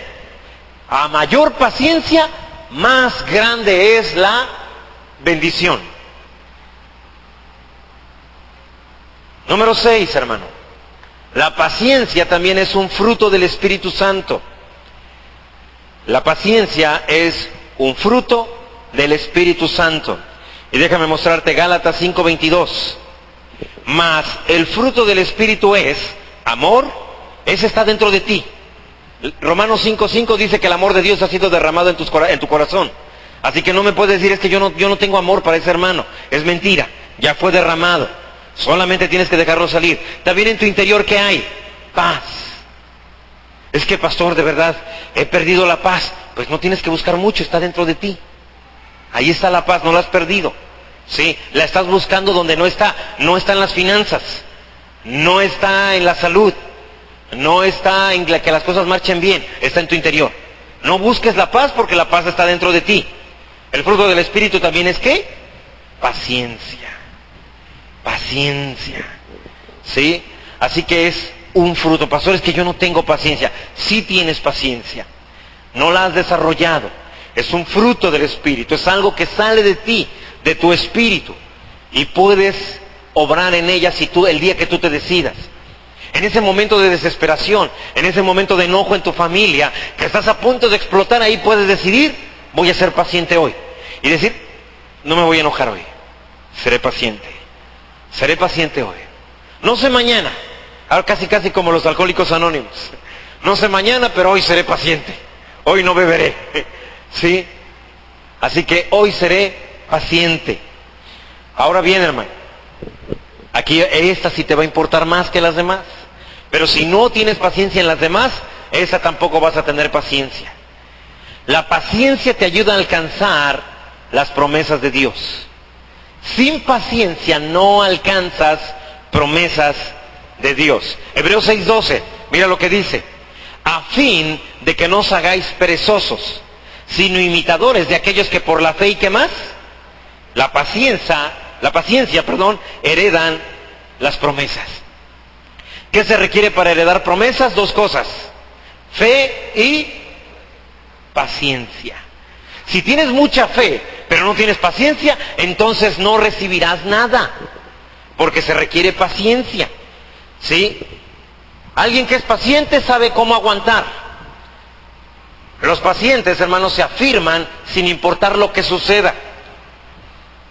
A mayor paciencia, más grande es la bendición. Número 6, hermano. La paciencia también es un fruto del Espíritu Santo. La paciencia es un fruto del Espíritu Santo. Y déjame mostrarte Gálatas 5:22. Mas el fruto del Espíritu es amor, ese está dentro de ti. Romanos 5:5 dice que el amor de Dios ha sido derramado en tu corazón. Así que no me puedes decir, es que yo no tengo amor para ese hermano. Es mentira, ya fue derramado. Solamente tienes que dejarlo salir. También en tu interior, ¿qué hay? Paz. Es que, pastor, de verdad, he perdido la paz. Pues no tienes que buscar mucho, está dentro de ti. Ahí está la paz, no la has perdido. Sí, la estás buscando donde no está. No está en las finanzas, no está en la salud, no está en que las cosas marchen bien, está en tu interior. No busques la paz porque la paz está dentro de ti. El fruto del Espíritu también es ¿qué? Paciencia. Paciencia. ¿Sí? Así que es un fruto. Pastor, es que yo no tengo paciencia. Sí tienes paciencia. No la has desarrollado. Es un fruto del Espíritu. Es algo que sale de ti, de tu espíritu. Y puedes obrar en ella el día que tú te decidas. En ese momento de desesperación, en ese momento de enojo en tu familia, que estás a punto de explotar, ahí puedes decidir, voy a ser paciente hoy. Y decir, no me voy a enojar hoy. Seré paciente. Seré paciente hoy. No sé mañana. Ahora casi como los alcohólicos anónimos. No sé mañana, pero hoy seré paciente. Hoy no beberé. ¿Sí? Así que hoy seré paciente. Ahora bien, hermano. Aquí esta sí te va a importar más que las demás. Pero si no tienes paciencia en las demás, esa tampoco vas a tener paciencia. La paciencia te ayuda a alcanzar las promesas de Dios. Sin paciencia no alcanzas promesas de Dios. Hebreos 6:12, mira lo que dice. A fin de que no os hagáis perezosos, sino imitadores de aquellos que por la fe y ¿qué más? La paciencia, heredan las promesas. ¿Qué se requiere para heredar promesas? Dos cosas: fe y paciencia. Si tienes mucha fe, pero no tienes paciencia, entonces no recibirás nada, porque se requiere paciencia. ¿Sí? Alguien que es paciente sabe cómo aguantar. Los pacientes, hermanos, se afirman sin importar lo que suceda.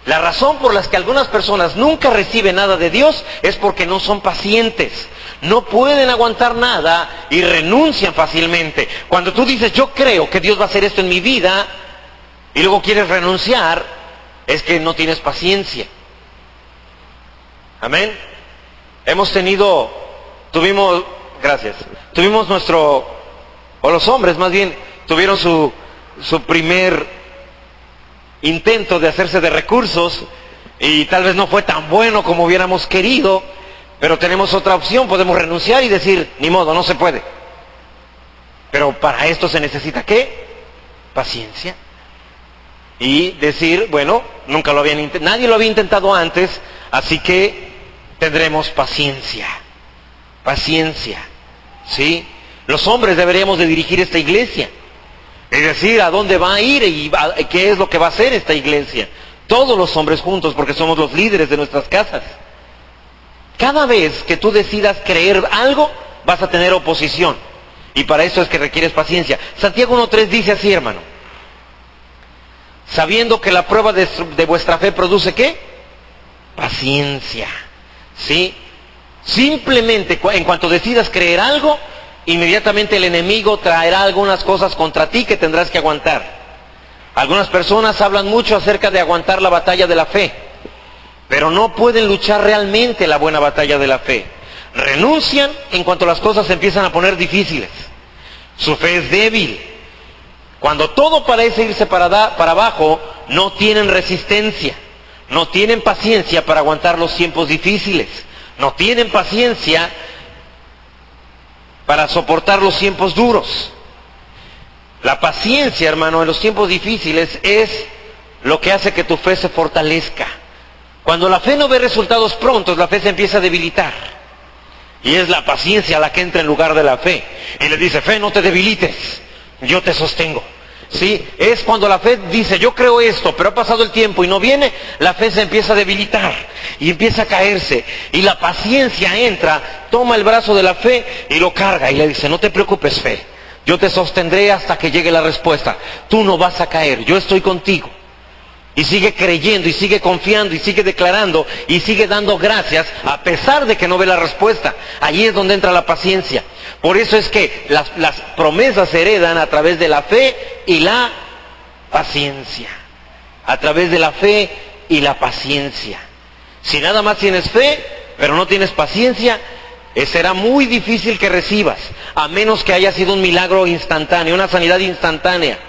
La razón por la que algunas personas nunca reciben nada de Dios es porque no son pacientes. No pueden aguantar nada y renuncian fácilmente. Cuando tú dices, yo creo que Dios va a hacer esto en mi vida, y luego quieres renunciar, es que no tienes paciencia. Amén. Tuvimos los hombres más bien, tuvieron su primer intento de hacerse de recursos, y tal vez no fue tan bueno como hubiéramos querido, pero tenemos otra opción, podemos renunciar y decir, ni modo, no se puede. Pero para esto se necesita ¿qué? Paciencia. y decir, bueno, nunca lo habían intentado, nadie lo había intentado antes, así que tendremos paciencia. Paciencia, ¿sí? Los hombres deberíamos de dirigir esta iglesia, es decir, a dónde va a ir y qué es lo que va a hacer esta iglesia. Todos los hombres juntos, porque somos los líderes de nuestras casas. Cada vez que tú decidas creer algo, vas a tener oposición. Y para eso es que requieres paciencia. Santiago 1:3 dice así, hermano. Sabiendo que la prueba de vuestra fe produce ¿qué? Paciencia. ¿Sí? Simplemente en cuanto decidas creer algo, inmediatamente el enemigo traerá algunas cosas contra ti que tendrás que aguantar. Algunas personas hablan mucho acerca de aguantar la batalla de la fe, pero no pueden luchar realmente la buena batalla de la fe. Renuncian en cuanto las cosas se empiezan a poner difíciles. Su fe es débil. Cuando todo parece irse para abajo, no tienen resistencia, no tienen paciencia para aguantar los tiempos difíciles, no tienen paciencia para soportar los tiempos duros. La paciencia, hermano, en los tiempos difíciles es lo que hace que tu fe se fortalezca. Cuando la fe no ve resultados prontos, la fe se empieza a debilitar. Y es la paciencia la que entra en lugar de la fe. Y le dice, fe, no te debilites, yo te sostengo. ¿Sí? Es cuando la fe dice, yo creo esto, pero ha pasado el tiempo y no viene, la fe se empieza a debilitar y empieza a caerse. Y la paciencia entra, toma el brazo de la fe y lo carga y le dice, no te preocupes, fe, yo te sostendré hasta que llegue la respuesta. Tú no vas a caer, yo estoy contigo. Y sigue creyendo, y sigue confiando, y sigue declarando, y sigue dando gracias, a pesar de que no ve la respuesta. Allí es donde entra la paciencia. Por eso es que las promesas se heredan a través de la fe y la paciencia. A través de la fe y la paciencia. Si nada más tienes fe, pero no tienes paciencia, será muy difícil que recibas, a menos que haya sido un milagro instantáneo, una sanidad instantánea.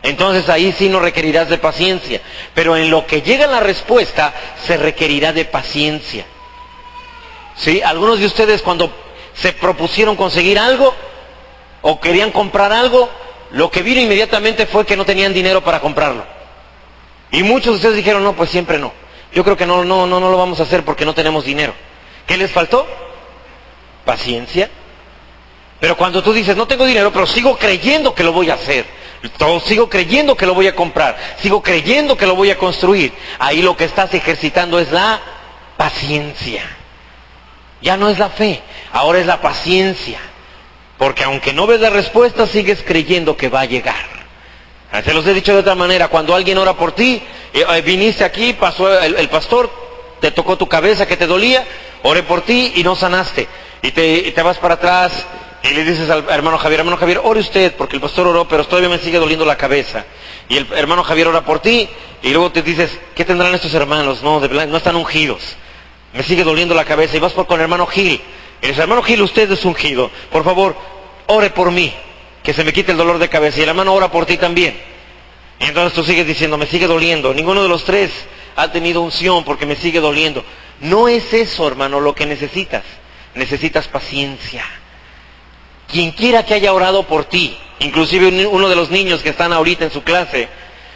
Entonces ahí sí no requerirás de paciencia. Pero en lo que llega la respuesta, se requerirá de paciencia. ¿Sí? Algunos de ustedes cuando se propusieron conseguir algo, o querían comprar algo, lo que vino inmediatamente fue que no tenían dinero para comprarlo. Y muchos de ustedes dijeron, no, pues siempre no. Yo creo que no lo vamos a hacer porque no tenemos dinero. ¿Qué les faltó? Paciencia. Pero cuando tú dices, no tengo dinero, pero sigo creyendo que lo voy a hacer, sigo creyendo que lo voy a comprar, sigo creyendo que lo voy a construir, ahí lo que estás ejercitando es la paciencia. Ya no es la fe, ahora es la paciencia. Porque aunque no ves la respuesta, sigues creyendo que va a llegar. Se los he dicho de otra manera, cuando alguien ora por ti, viniste aquí, pasó el pastor, te tocó tu cabeza que te dolía, oré por ti y no sanaste. Y te vas para atrás y le dices al hermano Javier, ore usted, porque el pastor oró, pero todavía me sigue doliendo la cabeza. Y el hermano Javier ora por ti, y luego te dices, ¿qué tendrán estos hermanos? No están ungidos. Me sigue doliendo la cabeza, y vas con el hermano Gil. Y le dices, hermano Gil, usted es ungido, por favor, ore por mí, que se me quite el dolor de cabeza. Y el hermano ora por ti también. Y entonces tú sigues diciendo, me sigue doliendo. Ninguno de los tres ha tenido unción porque me sigue doliendo. No es eso, hermano, lo que necesitas. Necesitas paciencia. Quien quiera que haya orado por ti, inclusive uno de los niños que están ahorita en su clase,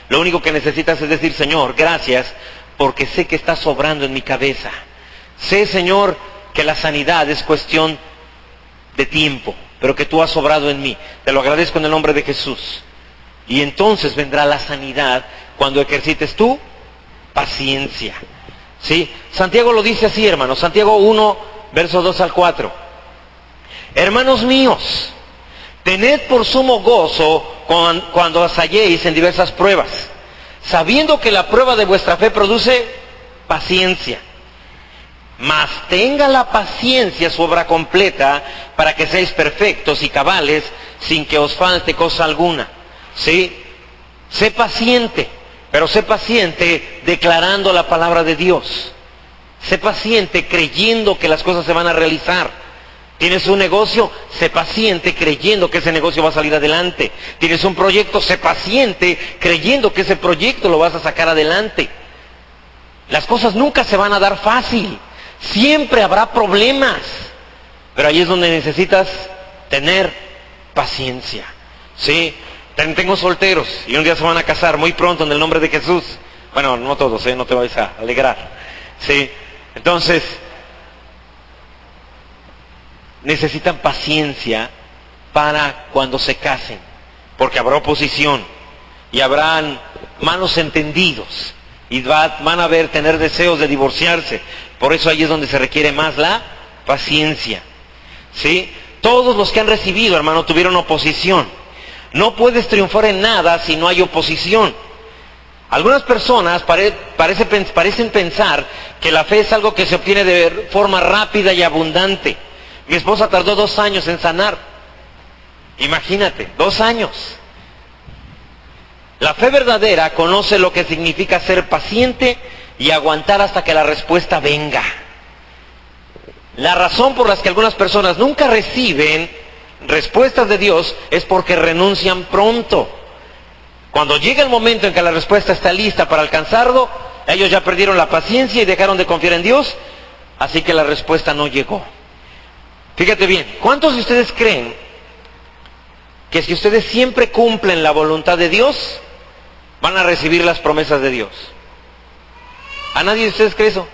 lo único que necesitas es decir, Señor, gracias, porque sé que estás obrando en mi cabeza. Sé, Señor, que la sanidad es cuestión de tiempo, pero que tú has obrado en mí. Te lo agradezco en el nombre de Jesús. Y entonces vendrá la sanidad cuando ejercites tu paciencia. ¿Sí? Santiago lo dice así, hermano. Santiago 1, versos 2 al 4. Hermanos míos, tened por sumo gozo cuando os halléis en diversas pruebas, sabiendo que la prueba de vuestra fe produce paciencia. Mas tenga la paciencia su obra completa, para que seáis perfectos y cabales, sin que os falte cosa alguna. ¿Sí? Sé paciente, pero sé paciente declarando la palabra de Dios. Sé paciente creyendo que las cosas se van a realizar. Tienes un negocio, sé paciente creyendo que ese negocio va a salir adelante. Tienes un proyecto, sé paciente creyendo que ese proyecto lo vas a sacar adelante. Las cosas nunca se van a dar fácil. Siempre habrá problemas. Pero ahí es donde necesitas tener paciencia. ¿Sí? Tengo solteros y un día se van a casar muy pronto en el nombre de Jesús. Bueno, no todos, no te vais a alegrar. Sí. Entonces, necesitan paciencia para cuando se casen, porque habrá oposición y habrán malos entendidos y van a tener deseos de divorciarse. Por eso ahí es donde se requiere más la paciencia. ¿Sí? Todos los que han recibido, hermano, tuvieron oposición. No puedes triunfar en nada si no hay oposición. Algunas personas parecen pensar que la fe es algo que se obtiene de forma rápida y abundante. Mi esposa tardó 2 años en sanar. Imagínate, 2 años. La fe verdadera conoce lo que significa ser paciente y aguantar hasta que la respuesta venga. La razón por la que algunas personas nunca reciben respuestas de Dios es porque renuncian pronto. Cuando llega el momento en que la respuesta está lista para alcanzarlo, ellos ya perdieron la paciencia y dejaron de confiar en Dios, así que la respuesta no llegó. Fíjate bien, ¿cuántos de ustedes creen que si ustedes siempre cumplen la voluntad de Dios, van a recibir las promesas de Dios? ¿A nadie de ustedes cree eso?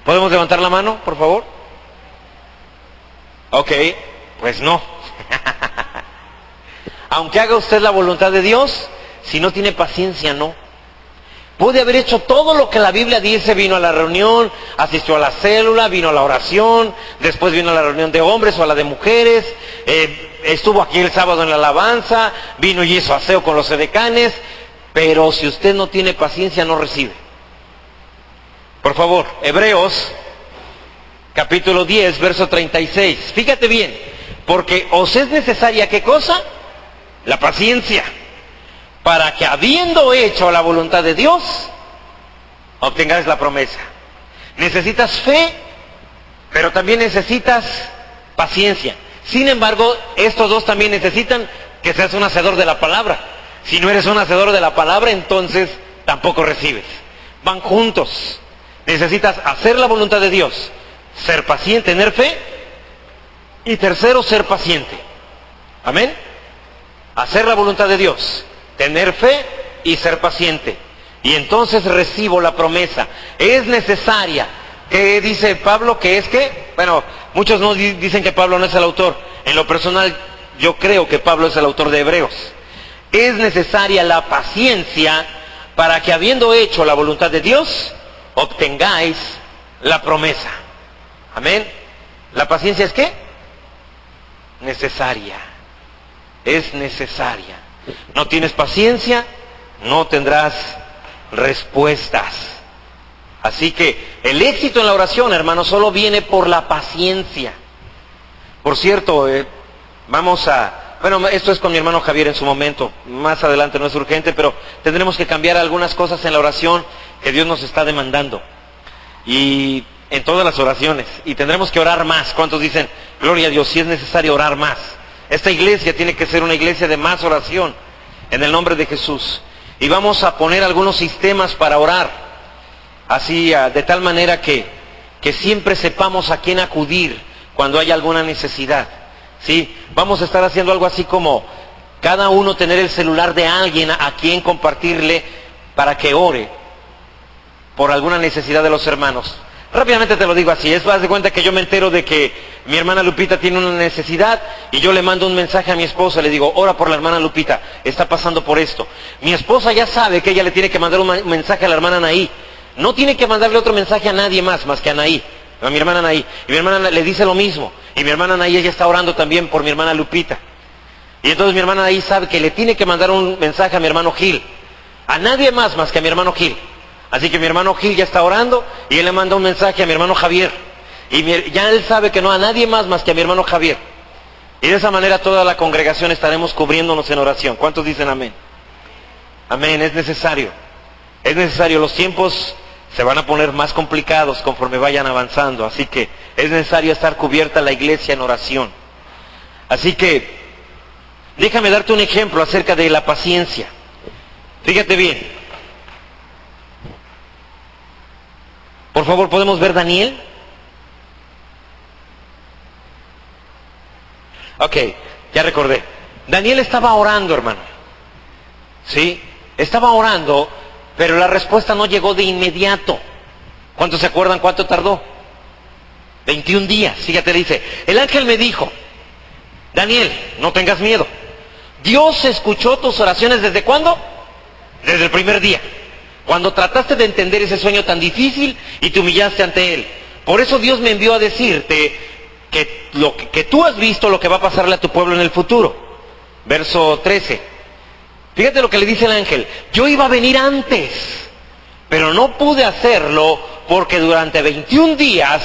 ¿Podemos levantar la mano, por favor? Ok, pues no. Aunque haga usted la voluntad de Dios, si no tiene paciencia, no. Puede haber hecho todo lo que la Biblia dice, vino a la reunión, asistió a la célula, vino a la oración, después vino a la reunión de hombres o a la de mujeres, estuvo aquí el sábado en la alabanza, vino y hizo aseo con los edecanes, pero si usted no tiene paciencia, no recibe. Por favor, Hebreos, capítulo 10, verso 36. Fíjate bien, porque os es necesaria, ¿qué cosa? La paciencia, para que habiendo hecho la voluntad de Dios, obtengáis la promesa. Necesitas fe, pero también necesitas paciencia. Sin embargo, estos dos también necesitan que seas un hacedor de la palabra. Si no eres un hacedor de la palabra, entonces tampoco recibes. Van juntos. Necesitas hacer la voluntad de Dios, ser paciente, tener fe, y tercero, ser paciente. Amén. Hacer la voluntad de Dios, tener fe y ser paciente. Y entonces recibo la promesa. Es necesaria. ¿Qué dice Pablo? ¿Qué es que? Bueno, muchos no dicen que Pablo no es el autor. En lo personal, yo creo que Pablo es el autor de Hebreos. Es necesaria la paciencia para que habiendo hecho la voluntad de Dios, obtengáis la promesa. Amén. ¿La paciencia es qué? Necesaria. Es necesaria. No tienes paciencia, no tendrás respuestas. Así que el éxito en la oración, hermano, solo viene por la paciencia. Por cierto, bueno, esto es con mi hermano Javier en su momento. Más adelante, no es urgente, pero tendremos que cambiar algunas cosas en la oración que Dios nos está demandando. Y en todas las oraciones. Y tendremos que orar más. ¿Cuántos dicen, gloria a Dios, si es necesario orar más? Esta iglesia tiene que ser una iglesia de más oración, en el nombre de Jesús. Y vamos a poner algunos sistemas para orar, así de tal manera que siempre sepamos a quién acudir cuando hay alguna necesidad. ¿Sí? Vamos a estar haciendo algo así como cada uno tener el celular de alguien a quien compartirle para que ore por alguna necesidad de los hermanos. Rápidamente te lo digo así, haz de cuenta que yo me entero de que mi hermana Lupita tiene una necesidad y yo le mando un mensaje a mi esposa, le digo, ora por la hermana Lupita, está pasando por esto. Mi esposa ya sabe que ella le tiene que mandar un mensaje a la hermana Anaí, no tiene que mandarle otro mensaje a nadie más que a Anaí, a mi hermana Anaí. Y mi hermana le dice lo mismo, y mi hermana Anaí ella está orando también por mi hermana Lupita. Y entonces mi hermana Anaí sabe que le tiene que mandar un mensaje a mi hermano Gil, a nadie más que a mi hermano Gil. Así que mi hermano Gil ya está orando y él le manda un mensaje a mi hermano Javier. Y ya él sabe que no a nadie más que a mi hermano Javier. Y de esa manera toda la congregación estaremos cubriéndonos en oración. ¿Cuántos dicen amén? Amén, es necesario. Es necesario, los tiempos se van a poner más complicados conforme vayan avanzando. Así que es necesario estar cubierta la iglesia en oración. Así que déjame darte un ejemplo acerca de la paciencia. Fíjate bien. Por favor, ¿podemos ver Daniel? Ok, ya recordé. Daniel estaba orando, hermano. ¿Sí? Estaba orando, pero la respuesta no llegó de inmediato. ¿Cuántos se acuerdan cuánto tardó? 21 días. Fíjate, le dice, el ángel me dijo, Daniel, no tengas miedo. Dios escuchó tus oraciones, ¿desde cuándo? Desde el primer día. Cuando trataste de entender ese sueño tan difícil y te humillaste ante él. Por eso Dios me envió a decirte que tú has visto lo que va a pasarle a tu pueblo en el futuro. Verso 13. Fíjate lo que le dice el ángel. Yo iba a venir antes, pero no pude hacerlo porque durante 21 días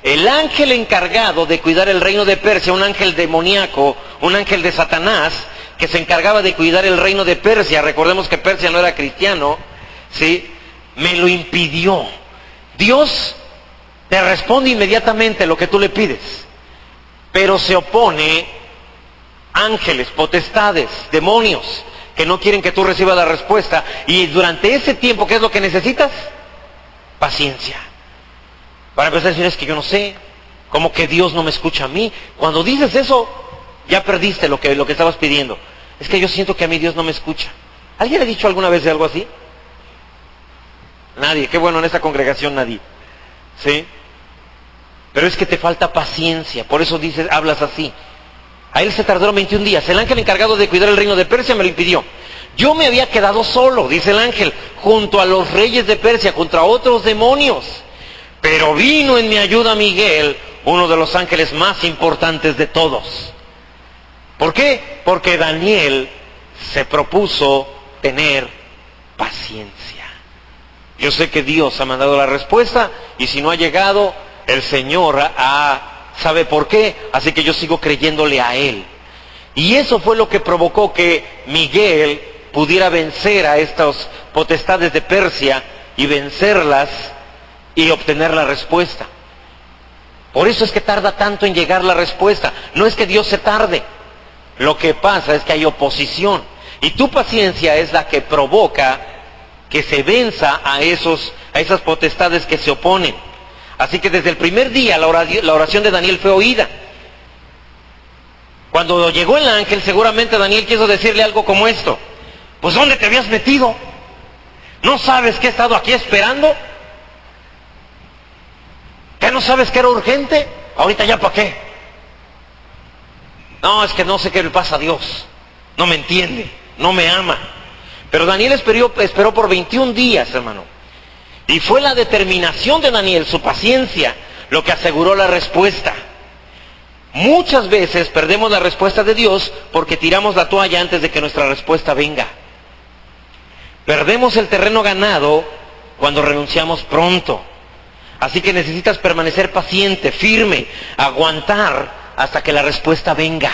el ángel encargado de cuidar el reino de Persia, un ángel demoníaco, un ángel de Satanás, que se encargaba de cuidar el reino de Persia, recordemos que Persia no era cristiano, ¿sí? Me lo impidió. Dios te responde inmediatamente lo que tú le pides, pero se opone ángeles, potestades, demonios, que no quieren que tú recibas la respuesta, y durante ese tiempo, ¿qué es lo que necesitas? Paciencia. Para empezar a decir, es que yo no sé, como que Dios no me escucha a mí. Cuando dices eso, ya perdiste lo que estabas pidiendo. Es que yo siento que a mí Dios no me escucha. ¿Alguien le ha dicho alguna vez de algo así? Nadie, qué bueno, en esta congregación nadie. ¿Sí? Pero es que te falta paciencia, por eso dices, hablas así. A él se tardaron 21 días. El ángel encargado de cuidar el reino de Persia me lo impidió. Yo me había quedado solo, dice el ángel, junto a los reyes de Persia, contra otros demonios. Pero vino en mi ayuda Miguel, uno de los ángeles más importantes de todos. ¿Por qué? Porque Daniel se propuso tener paciencia. Yo sé que Dios ha mandado la respuesta, y si no ha llegado, el Señor sabe por qué, así que yo sigo creyéndole a Él. Y eso fue lo que provocó que Miguel pudiera vencer a estas potestades de Persia y vencerlas y obtener la respuesta. Por eso es que tarda tanto en llegar la respuesta. No es que Dios se tarde. Lo que pasa es que hay oposición. Y tu paciencia es la que provoca que se venza a esas potestades que se oponen. Así que desde el primer día la oración de Daniel fue oída. Cuando llegó el ángel, seguramente Daniel quiso decirle algo como esto. Pues ¿dónde te habías metido? ¿No sabes que he estado aquí esperando? ¿Qué no sabes que era urgente? Ahorita ya para qué. No, es que no sé qué le pasa a Dios. No me entiende, no me ama. Pero Daniel esperó por 21 días, hermano. Y fue la determinación de Daniel, su paciencia, lo que aseguró la respuesta. Muchas veces perdemos la respuesta de Dios porque tiramos la toalla antes de que nuestra respuesta venga. Perdemos el terreno ganado cuando renunciamos pronto. Así que necesitas permanecer paciente, firme, aguantar hasta que la respuesta venga.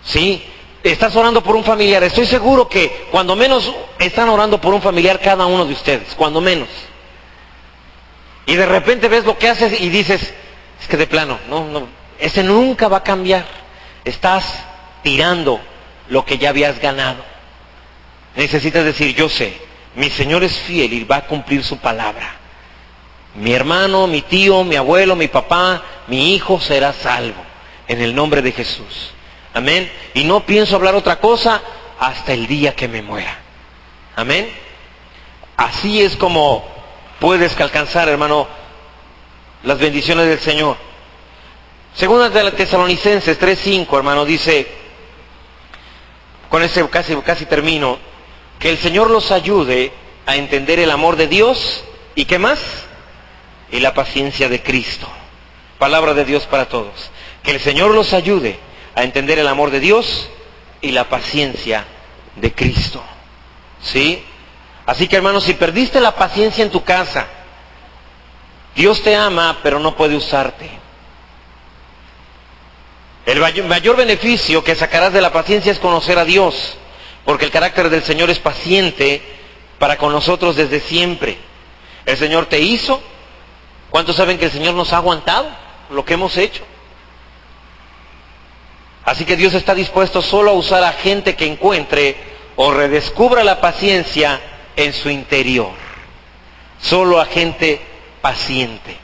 ¿Sí? Estás orando por un familiar. Estoy seguro que cuando menos están orando por un familiar cada uno de ustedes, cuando menos. Y de repente ves lo que haces y dices, es que de plano, no, ese nunca va a cambiar. Estás tirando lo que ya habías ganado. Necesitas decir, yo sé, mi Señor es fiel y va a cumplir su palabra. Mi hermano, mi tío, mi abuelo, mi papá, mi hijo será salvo en el nombre de Jesús. Amén. Y no pienso hablar otra cosa hasta el día que me muera. Amén. Así es como puedes alcanzar, hermano, las bendiciones del Señor. Segunda de Tesalonicenses 3:5, hermano, dice, con ese casi termino, que el Señor los ayude a entender el amor de Dios y ¿qué más? Y la paciencia de Cristo. Palabra de Dios para todos. Que el Señor los ayude a entender el amor de Dios y la paciencia de Cristo. ¿Sí? Así que, hermanos, si perdiste la paciencia en tu casa, Dios te ama, pero no puede usarte. El mayor beneficio que sacarás de la paciencia es conocer a Dios, porque el carácter del Señor es paciente para con nosotros desde siempre. El Señor te hizo. ¿Cuántos saben que el Señor nos ha aguantado lo que hemos hecho? Así que Dios está dispuesto solo a usar a gente que encuentre o redescubra la paciencia en su interior. Solo a gente paciente.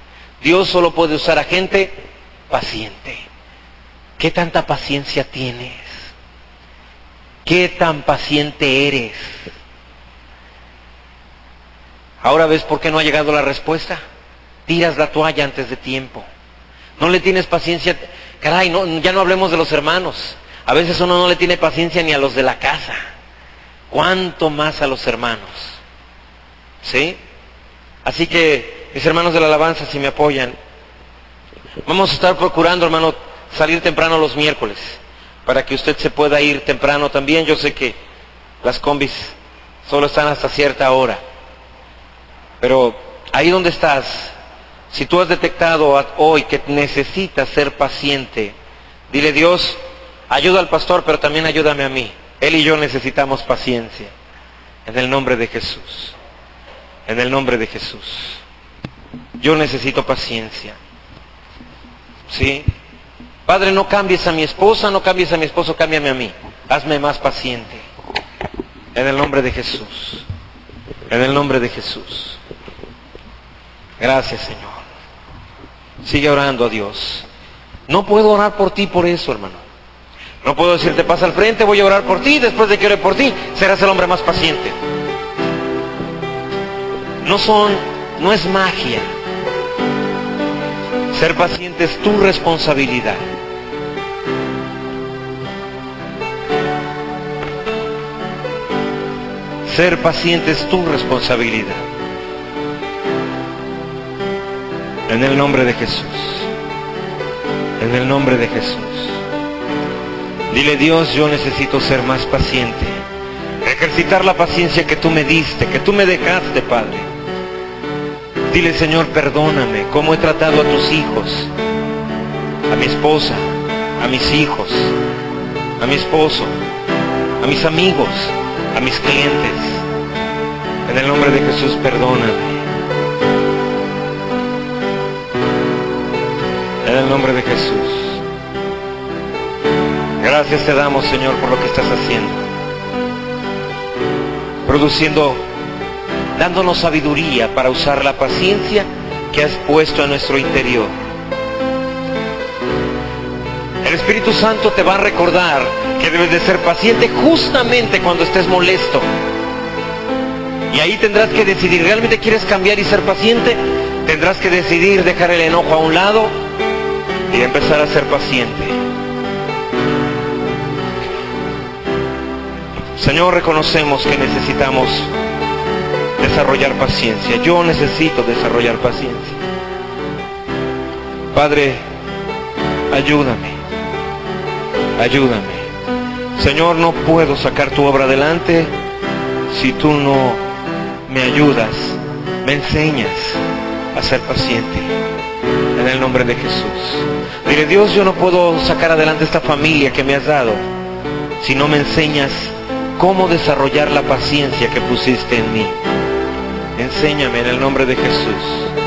Dios solo puede usar a gente paciente. ¿Qué tanta paciencia tienes? ¿Qué tan paciente eres? Ahora ves por qué no ha llegado la respuesta. Tiras la toalla antes de tiempo. No le tienes paciencia. Caray, no, ya no hablemos de los hermanos. A veces uno no le tiene paciencia ni a los de la casa. ¿Cuánto más a los hermanos? ¿Sí? Así que, mis hermanos de la alabanza, si me apoyan, vamos a estar procurando, hermano, salir temprano los miércoles, para que usted se pueda ir temprano también. Yo sé que las combis solo están hasta cierta hora, pero ahí donde estás, si tú has detectado hoy que necesitas ser paciente, dile: Dios, ayuda al pastor, pero también ayúdame a mí. Él y yo necesitamos paciencia. En el nombre de Jesús. En el nombre de Jesús. Yo necesito paciencia. ¿Sí? Padre, no cambies a mi esposa, no cambies a mi esposo, cámbiame a mí. Hazme más paciente. En el nombre de Jesús. En el nombre de Jesús. Gracias, Señor. Sigue orando a Dios. No puedo orar por ti por eso, hermano. No puedo decirte: pasa al frente, voy a orar por ti, después de que ore por ti, serás el hombre más paciente. No es magia. Ser paciente es tu responsabilidad. Ser paciente es tu responsabilidad. En el nombre de Jesús. En el nombre de Jesús. Dile: Dios, yo necesito ser más paciente. Ejercitar la paciencia que tú me diste, que tú me dejaste, Padre. Dile: Señor, perdóname cómo he tratado a tus hijos, a mi esposa, a mis hijos, a mi esposo, a mis amigos, a mis clientes. En el nombre de Jesús, perdóname. En el nombre de Jesús. Gracias te damos, Señor, por lo que estás haciendo. Produciendo, dándonos sabiduría para usar la paciencia que has puesto en nuestro interior. El Espíritu Santo te va a recordar que debes de ser paciente justamente cuando estés molesto. Y ahí tendrás que decidir: ¿realmente quieres cambiar y ser paciente? Tendrás que decidir dejar el enojo a un lado y empezar a ser paciente. Señor, reconocemos que necesitamos desarrollar paciencia. Yo necesito desarrollar paciencia. Padre, ayúdame. Ayúdame. Señor, no puedo sacar tu obra adelante si tú no me ayudas, me enseñas a ser paciente. En el nombre de Jesús. Dile: Dios, yo no puedo sacar adelante esta familia que me has dado si no me enseñas cómo desarrollar la paciencia que pusiste en mí. Enséñame en el nombre de Jesús.